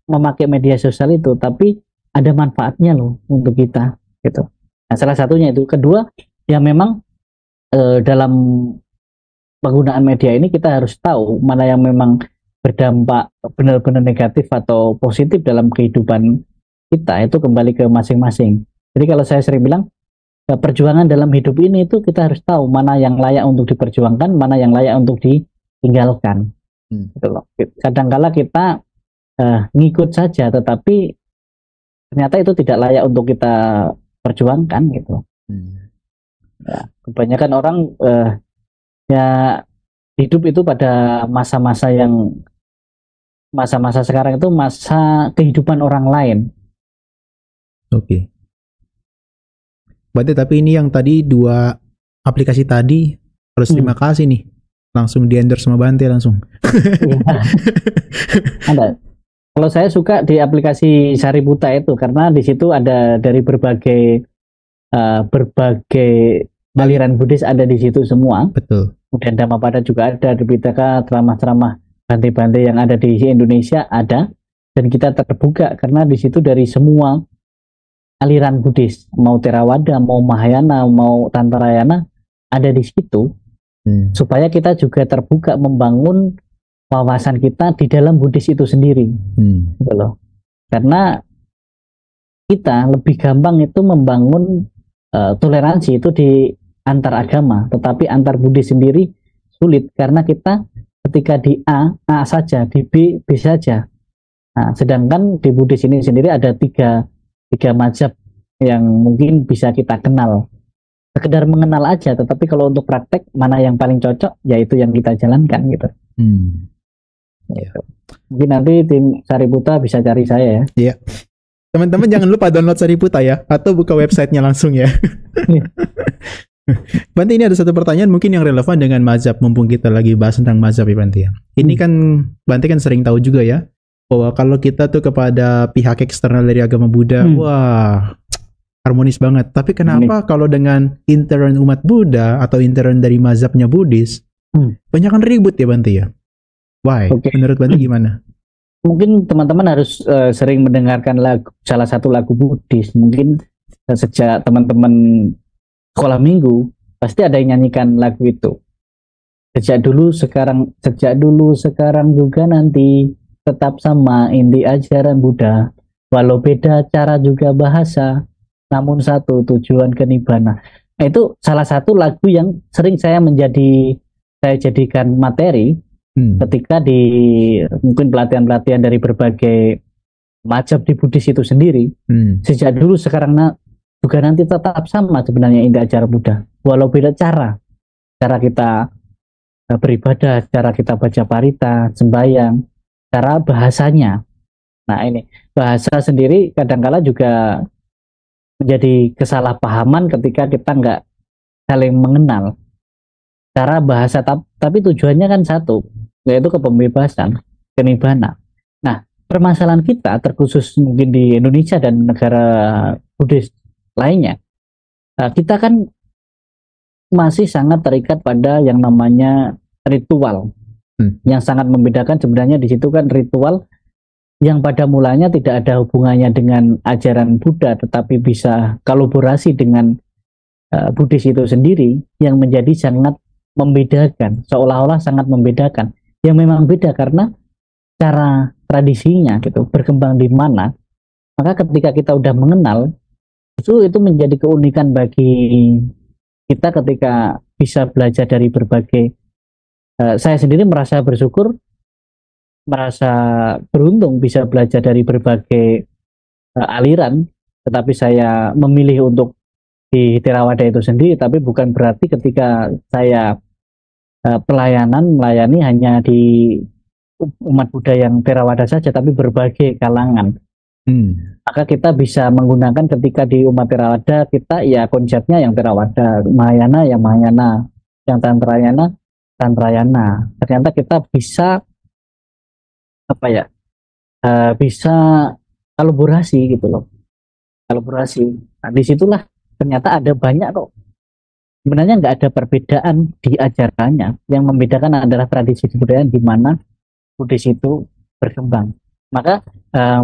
memakai media sosial itu, tapi ada manfaatnya loh untuk kita. Gitu. Nah, salah satunya itu. Kedua, ya memang dalam penggunaan media ini kita harus tahu mana yang memang berdampak benar-benar negatif atau positif dalam kehidupan kita, itu kembali ke masing-masing. Jadi kalau saya sering bilang, perjuangan dalam hidup ini itu kita harus tahu mana yang layak untuk diperjuangkan, mana yang layak untuk ditinggalkan. Gitu loh. Kadangkala kita ngikut saja, tetapi ternyata itu tidak layak untuk kita perjuangkan gitu. Ya, kebanyakan orang ya hidup itu pada masa-masa sekarang itu masa kehidupan orang lain. Oke. Berarti tapi ini yang tadi 2 aplikasi tadi harus terima kasih nih. Langsung di-endorse sama Bante langsung. Ada. Kalau saya suka di aplikasi Sariputa itu karena di situ ada dari berbagai aliran Buddhis ada di situ semua. Betul. Kemudian Dhammapada juga ada, di Pitaka, ceramah-ceramah Bante-Bante yang ada di Indonesia ada, dan kita terbuka karena di situ dari semua aliran Buddhis, mau Theravada, mau Mahayana, mau Tantrayana ada di situ, supaya kita juga terbuka membangun wawasan kita di dalam Buddhis itu sendiri, gitu loh. Karena kita lebih gampang itu membangun toleransi itu di antar agama, tetapi antar Buddhis sendiri sulit karena kita ketika di A saja, di B saja. Nah, sedangkan di Buddhis ini sendiri ada tiga mazhab yang mungkin bisa kita kenal. Sekedar mengenal aja, tetapi kalau untuk praktek mana yang paling cocok, yaitu yang kita jalankan gitu. Gitu. Mungkin nanti tim Sariputa bisa cari saya ya. Iya. Teman-teman jangan lupa download Sariputa ya, atau buka websitenya langsung ya. Bante, ini ada satu pertanyaan mungkin yang relevan dengan mazhab, mumpung kita lagi bahas tentang mazhab ya Bante ya. Ini kan Bante kan sering tahu juga ya, bahwa kalau kita tuh kepada pihak eksternal dari agama Buddha, wah harmonis banget. Tapi kenapa kalau dengan intern umat Buddha atau intern dari mazhabnya Buddhis, banyak kan ribut ya Bante ya? Why? Menurut Bante gimana? Mungkin teman-teman harus sering mendengarkan salah satu lagu Buddhis. Mungkin sejak teman-teman sekolah minggu pasti ada yang nyanyikan lagu itu. Sejak dulu sekarang juga nanti tetap sama inti ajaran Buddha, walau beda cara juga bahasa, namun satu tujuan ke nibbana. Nah, itu salah satu lagu yang sering saya jadikan materi ketika di mungkin pelatihan-pelatihan dari berbagai mazhab di Buddhis itu sendiri. Sejak dulu sekarang juga nanti tetap sama sebenarnya inti ajaran Buddha, walau beda cara kita beribadah, cara kita baca parita, sembahyang, cara bahasanya. Nah, ini bahasa sendiri kadangkala juga menjadi kesalahpahaman ketika kita nggak saling mengenal cara bahasa, tapi tujuannya kan satu, yaitu kepembebasan, ke nibbana. Nah, permasalahan kita terkhusus mungkin di Indonesia dan negara Buddhis lainnya, kita kan masih sangat terikat pada yang namanya ritual, yang sangat membedakan sebenarnya di situ kan ritual yang pada mulanya tidak ada hubungannya dengan ajaran Buddha, tetapi bisa kolaborasi dengan Buddhis itu sendiri, yang menjadi sangat membedakan, seolah-olah sangat membedakan, yang memang beda karena cara tradisinya gitu berkembang di mana. Maka ketika kita udah mengenal, itu menjadi keunikan bagi kita ketika bisa belajar dari berbagai. Saya sendiri merasa bersyukur, merasa beruntung bisa belajar dari berbagai aliran, tetapi saya memilih untuk di Theravada itu sendiri. Tapi bukan berarti ketika saya melayani hanya di umat Buddha yang Theravada saja, tapi berbagai kalangan. Maka kita bisa menggunakan ketika di umat Theravada kita ya konsepnya yang Theravada, Mahayana ya Mahayana, yang Tantrayana Tantrayana. Ternyata kita bisa bisa kolaborasi gitu loh, kolaborasi. Nah, disitulah ternyata ada banyak kok. Sebenarnya nggak ada perbedaan di ajarannya, yang membedakan adalah tradisi kebudayaan di mana Buddhis itu berkembang. Maka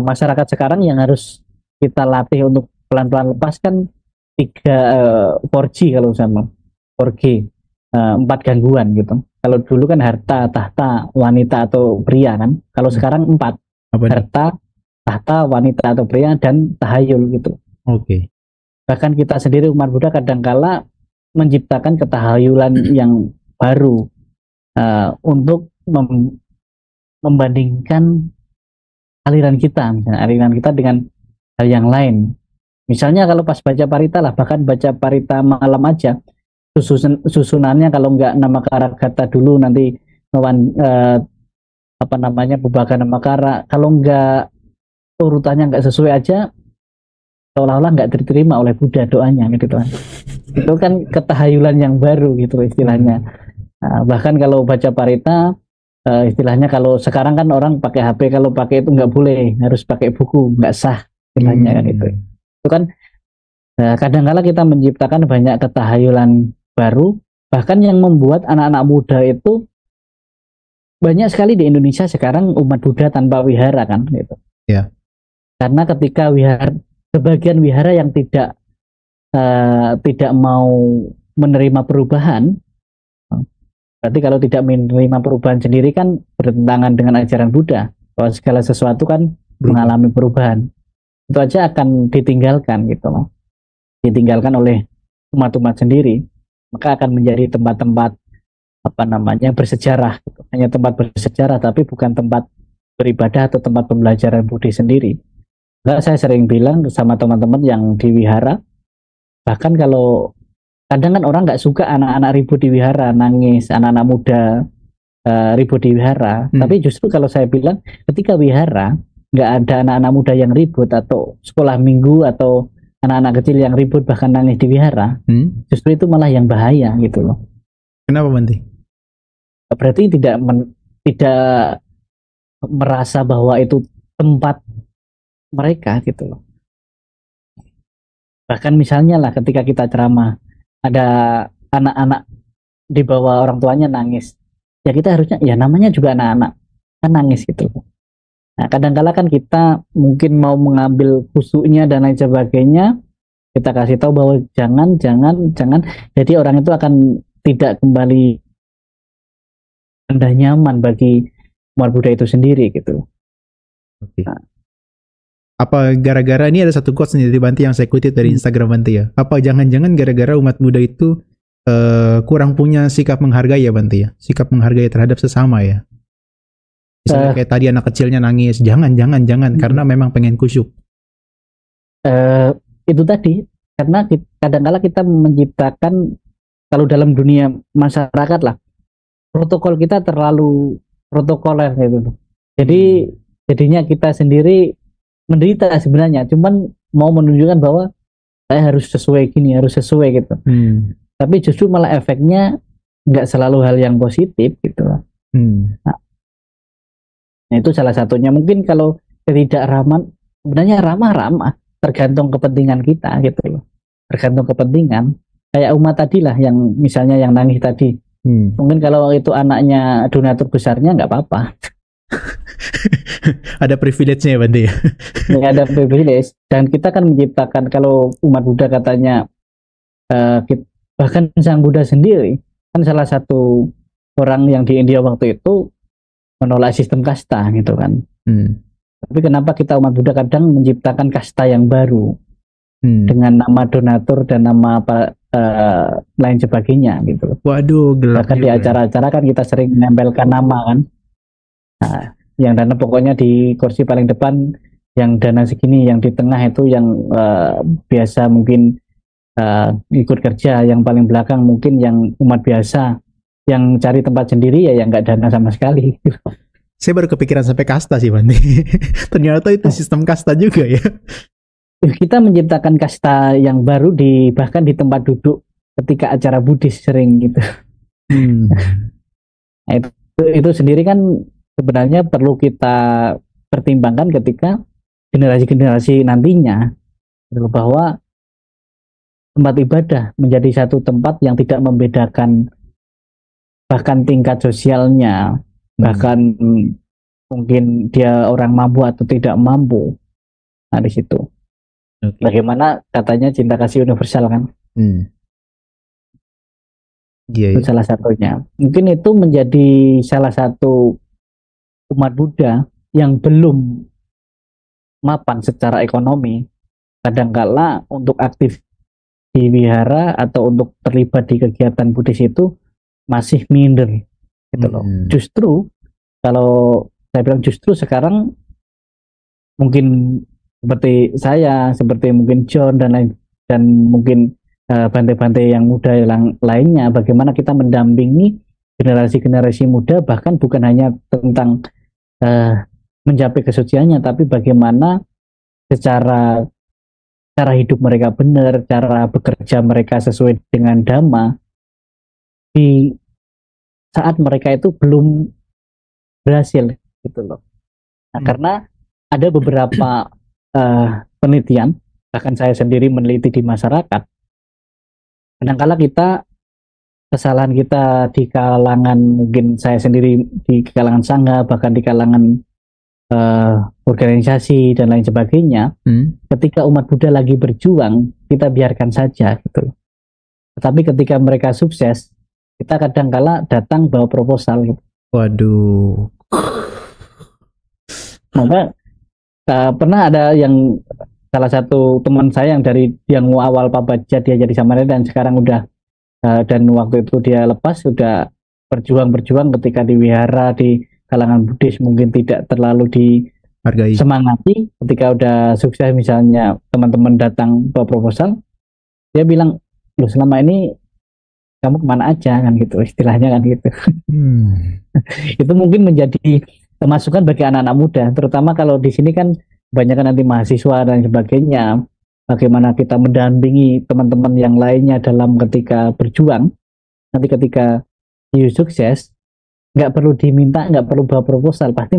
masyarakat sekarang yang harus kita latih untuk pelan-pelan lepaskan 4G kalau sama 4G, 4 gangguan gitu. Kalau dulu kan harta, tahta, wanita atau pria kan. Kalau sekarang 4, Apa nih? harta, tahta, wanita atau pria, dan tahayul gitu. Oke. Bahkan kita sendiri umat Buddha kadangkala menciptakan ketahayulan yang baru untuk membandingkan aliran kita, misalnya aliran kita dengan hal yang lain. Misalnya kalau pas baca parita lah, bahkan baca parita malam aja, susunannya kalau nggak nama karagata dulu, nanti apa namanya Bubaka Namakara, kalau nggak urutannya nggak sesuai aja, seolah-olah nggak diterima oleh Buddha doanya gitu kan. Itu kan ketahayulan yang baru gitu istilahnya. Bahkan kalau baca parita, istilahnya kalau sekarang kan orang pakai HP, kalau pakai itu nggak boleh, harus pakai buku, nggak sah istilahnya kan itu. Itu kan kadang-kala kita menciptakan banyak ketahayulan baru, bahkan yang membuat anak-anak muda itu banyak sekali di Indonesia sekarang umat Buddha tanpa wihara kan gitu. Ya. Karena ketika sebagian wihara yang tidak mau menerima perubahan, berarti kalau tidak menerima perubahan sendiri kan bertentangan dengan ajaran Buddha bahwa segala sesuatu kan mengalami perubahan. Itu aja akan ditinggalkan gitu loh. Ditinggalkan oleh umat-umat sendiri, maka akan menjadi tempat-tempat bersejarah gitu. Hanya tempat bersejarah tapi bukan tempat beribadah atau tempat pembelajaran Budi sendiri. Enggak, saya sering bilang sama teman-teman yang di wihara, bahkan kalau kadang kan orang nggak suka anak-anak ribut di wihara, nangis, anak-anak muda ribut di wihara. Tapi justru kalau saya bilang ketika wihara nggak ada anak-anak muda yang ribut, atau sekolah minggu atau anak-anak kecil yang ribut bahkan nangis di wihara, justru itu malah yang bahaya gitu loh. Kenapa Bante? Berarti tidak merasa bahwa itu tempat mereka gitu loh. Bahkan misalnya lah ketika kita ceramah, ada anak-anak di bawah orang tuanya nangis, ya kita harusnya, ya namanya juga anak-anak kan nangis gitu. Nah kadang-kala kan kita mungkin mau mengambil khusyuknya dan lain sebagainya, kita kasih tahu bahwa jangan, jadi orang itu akan tidak kembali rendah nyaman bagi umat Buddha itu sendiri gitu. Oke. Apa gara-gara ini ada satu quotes nih dari Bante yang saya kutip dari Instagram Bante ya? Apa jangan-jangan gara-gara umat Buddha itu kurang punya sikap menghargai ya Bante ya? Sikap menghargai terhadap sesama ya? Misalnya kayak tadi anak kecilnya nangis, jangan, karena memang pengen kusyuk. Itu tadi, karena kadang-kala kita menciptakan, kalau dalam dunia masyarakat lah, protokol kita terlalu protokoler gitu. Jadi jadinya kita sendiri menderita sebenarnya, cuman mau menunjukkan bahwa saya harus sesuai gini, harus sesuai gitu. Tapi justru malah efeknya nggak selalu hal yang positif gitu. Nah, itu salah satunya. Mungkin kalau ketidakraman, sebenarnya ramah tergantung kepentingan kita gitu loh. Tergantung kepentingan. Kayak umat tadi lah, yang misalnya yang nangis tadi. Mungkin kalau itu anaknya donatur besarnya nggak apa-apa. Ada privilege-nya ya Bante ya? Ya, ada privilege. Dan kita kan menciptakan, kalau umat Buddha katanya, bahkan Sang Buddha sendiri kan salah satu orang yang di India waktu itu menolak sistem kasta gitu kan. Tapi kenapa kita umat Buddha kadang menciptakan kasta yang baru dengan nama donatur dan nama lain sebagainya gitu. Waduh, gelap. Bahkan di acara-acara kan kita sering menempelkan nama kan. Nah, yang dana pokoknya di kursi paling depan yang dana segini, yang di tengah itu yang biasa mungkin ikut kerja, yang paling belakang mungkin yang umat biasa, yang cari tempat sendiri ya yang nggak dana sama sekali. Saya baru kepikiran sampai kasta sih Bante. Ternyata itu sistem kasta juga ya. Kita menciptakan kasta yang baru bahkan di tempat duduk ketika acara Buddhis sering gitu. Nah, itu sendiri kan sebenarnya perlu kita pertimbangkan ketika generasi-generasi nantinya, bahwa tempat ibadah menjadi satu tempat yang tidak membedakan bahkan tingkat sosialnya, bahkan mungkin dia orang mampu atau tidak mampu. Nah di situ. Bagaimana katanya cinta kasih universal kan? Iya, Itu iya. salah satunya. Mungkin itu menjadi salah satu umat Buddha yang belum mapan secara ekonomi. Kadangkala untuk aktif di wihara atau untuk terlibat di kegiatan Buddhis itu masih minder gitu loh. Hmm. Justru kalau saya bilang justru sekarang mungkin seperti saya, seperti mungkin John dan lain dan mungkin bantai-bantai yang muda yang lainnya, bagaimana kita mendampingi generasi-generasi muda bahkan bukan hanya tentang uh, mencapai kesuciannya, tapi bagaimana secara cara hidup mereka benar, cara bekerja mereka sesuai dengan dhamma di saat mereka itu belum berhasil gitu loh. Nah, Hmm. karena ada beberapa penelitian, bahkan saya sendiri meneliti di masyarakat, kadangkala kita kesalahan kita di kalangan mungkin saya sendiri di kalangan sangha bahkan di kalangan organisasi dan lain sebagainya, ketika umat Buddha lagi berjuang kita biarkan saja gitu. Tetapi ketika mereka sukses kita kadangkala datang bawa proposal gitu. Waduh. Maka pernah ada yang salah satu teman saya yang dari yang awal Pabaja dia jadi samanera dan sekarang udah dan waktu itu dia lepas sudah berjuang ketika di wihara di kalangan Buddhis mungkin tidak terlalu Hargai. disemangati. Ketika udah sukses misalnya teman-teman datang bawa proposal dia bilang loh selama ini kamu kemana aja kan gitu istilahnya kan gitu. Itu mungkin menjadi masukan bagi anak-anak muda, terutama kalau di sini kan banyak nanti mahasiswa dan sebagainya. Bagaimana kita mendampingi teman-teman yang lainnya dalam ketika berjuang. Nanti ketika you sukses, nggak perlu diminta, nggak perlu bawa proposal, pasti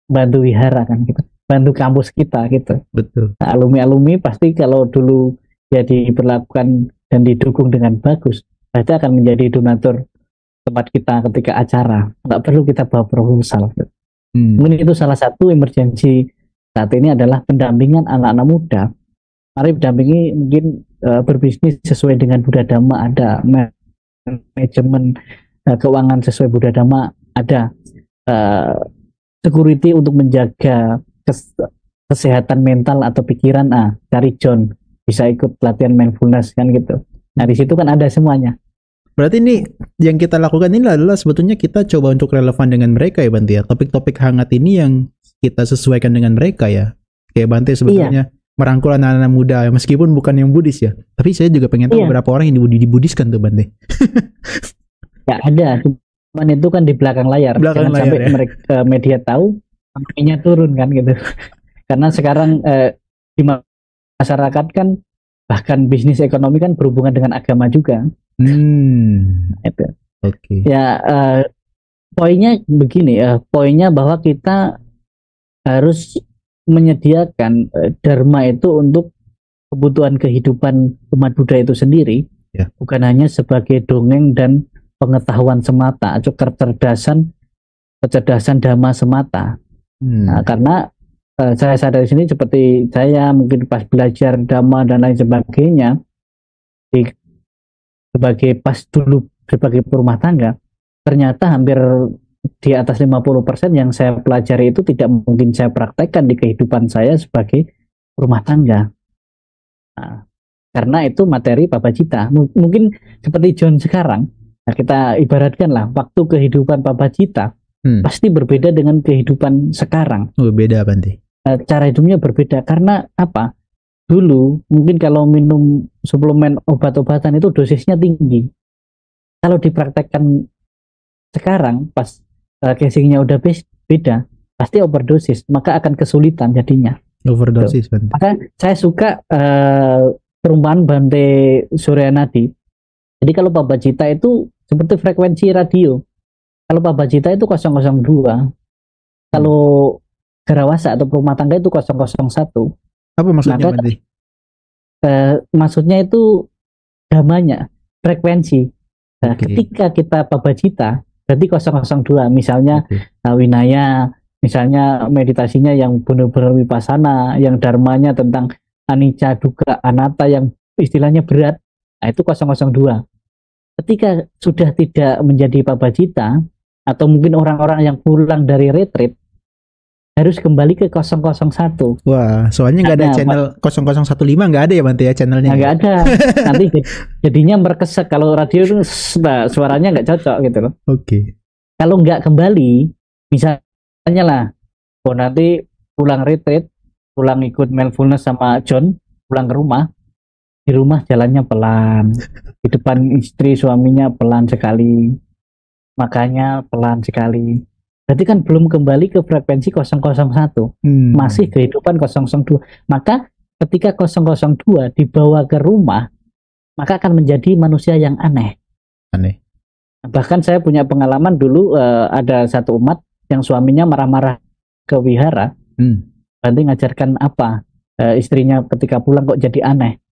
bantu wihara kan gitu, bantu kampus kita gitu. Betul. Nah, alumni-alumni pasti kalau dulu ya diperlakukan dan didukung dengan bagus, pasti akan menjadi donatur tempat kita ketika acara. Nggak perlu kita bawa proposal. Mungkin itu salah satu emergensi saat ini adalah pendampingan anak-anak muda. Mari mendampingi mungkin berbisnis sesuai dengan Buddha Dhamma, ada manajemen keuangan sesuai Buddha Dhamma, ada security untuk menjaga kesehatan mental atau pikiran. Cari John bisa ikut latihan mindfulness kan gitu. Nah di situ kan ada semuanya. Berarti ini yang kita lakukan ini adalah sebetulnya kita coba untuk relevan dengan mereka ya Bante ya. Topik-topik hangat ini yang kita sesuaikan dengan mereka ya. Kayak Bante sebetulnya merangkul anak-anak muda meskipun bukan yang Buddhis ya. Tapi saya juga pengen tahu beberapa orang yang dibudiskan tuh Bante. Ya ada, cuman itu kan di belakang layar. Jangan sampai mereka media tahu, sampainya turun kan gitu. Karena sekarang di masyarakat kan bahkan bisnis ekonomi kan berhubungan dengan agama juga. Itu. Okay. Ya poinnya begini, poinnya bahwa kita harus menyediakan dharma itu untuk kebutuhan kehidupan umat Buddha itu sendiri, bukan hanya sebagai dongeng dan pengetahuan semata, atau kecerdasan dhamma semata. Nah, karena saya sadar di sini seperti saya mungkin pas belajar dhamma dan lain sebagainya sebagai pas dulu sebagai perumah tangga, ternyata hampir di atas 50% yang saya pelajari itu tidak mungkin saya praktekkan di kehidupan saya sebagai rumah tangga. Nah, karena itu materi Papacita. Mungkin seperti John sekarang, nah kita ibaratkan lah, waktu kehidupan Papacita pasti berbeda dengan kehidupan sekarang. Beda Bante. Cara hidupnya berbeda, karena apa? Dulu mungkin kalau minum suplemen obat-obatan itu dosisnya tinggi. Kalau dipraktekkan sekarang pas casingnya udah beda, pasti overdosis, maka akan kesulitan jadinya. Overdosis Bante. Maka saya suka perumpamaan Bante Suryanadi. Jadi kalau Papacita itu seperti frekuensi radio. Kalau Papacita itu 002. Kalau Garawasa atau perumah tangga itu 001. Apa maksudnya Bante? Maksudnya itu gamanya, frekuensi. Nah, ketika kita Papacita berarti 002, misalnya winaya, misalnya meditasinya yang benar-benar vipassana, yang dharmanya tentang anicca, dukkha, anatta yang istilahnya berat, nah itu 002. ketika sudah tidak menjadi Papacita atau mungkin orang-orang yang pulang dari retreat harus kembali ke 001. Wah, soalnya nggak ada Karena channel 0015, nggak ada ya Bante ya channelnya. Nah, nggak ada. Nanti jadinya merkesek. Kalau radio itu suaranya nggak cocok gitu loh. Oke. Kalau nggak kembali, misalnya lah, oh nanti pulang retreat, pulang ikut mindfulness sama John, pulang ke rumah, di rumah jalannya pelan, di depan istri suaminya pelan sekali, makanya pelan sekali. Berarti kan belum kembali ke frekuensi 001, masih kehidupan 002. Maka ketika 002 dibawa ke rumah, maka akan menjadi manusia yang aneh. Bahkan saya punya pengalaman dulu, ada satu umat yang suaminya marah-marah ke wihara. Nanti ngajarkan apa, istrinya ketika pulang kok jadi aneh,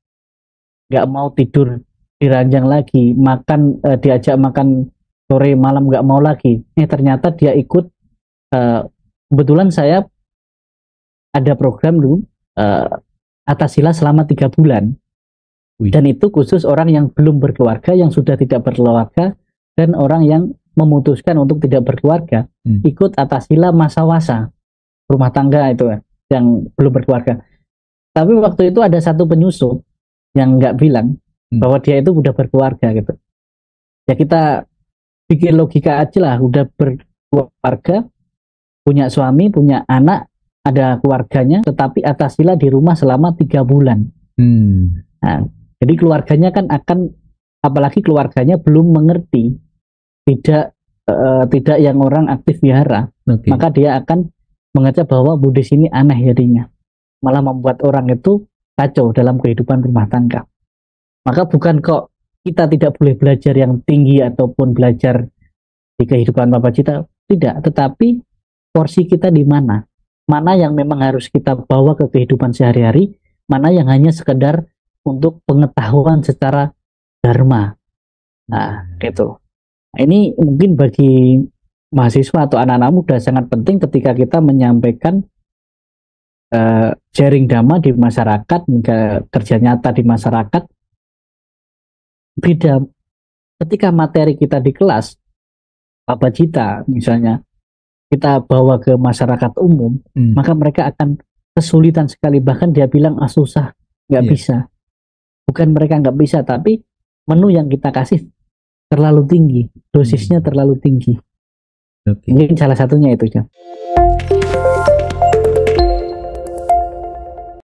nggak mau tidur di ranjang lagi, makan diajak makan sore malam nggak mau lagi. Ternyata dia ikut, kebetulan saya ada program dulu, Atasila selama 3 bulan. Dan itu khusus orang yang belum berkeluarga, yang sudah tidak berkeluarga, dan orang yang memutuskan untuk tidak berkeluarga, ikut Atasila Masawasa, rumah tangga itu yang belum berkeluarga. Tapi waktu itu ada satu penyusup yang nggak bilang bahwa dia itu udah berkeluarga gitu. Ya kita pikir logika aja lah, udah berkeluarga, punya suami, punya anak, ada keluarganya, tetapi Atasila di rumah selama 3 bulan. Nah, jadi keluarganya kan akan, apalagi keluarganya belum mengerti, tidak yang orang aktif wihara, maka dia akan mengajak bahwa Buddhis ini aneh jadinya, malah membuat orang itu kacau dalam kehidupan rumah tangga. Maka bukan kok kita tidak boleh belajar yang tinggi ataupun belajar di kehidupan Papacita, tidak, tetapi porsi kita di mana yang memang harus kita bawa ke kehidupan sehari-hari, mana yang hanya sekedar untuk pengetahuan secara dharma. Nah, gitu. Nah, ini mungkin bagi mahasiswa atau anak-anak muda sangat penting ketika kita menyampaikan sharing dhamma di masyarakat, kerja nyata di masyarakat. Beda ketika materi kita di kelas Papacita misalnya, kita bawa ke masyarakat umum, maka mereka akan kesulitan sekali. Bahkan dia bilang susah, nggak bisa. Bukan mereka nggak bisa, tapi menu yang kita kasih terlalu tinggi, dosisnya terlalu tinggi. Mungkin salah satunya itu, John.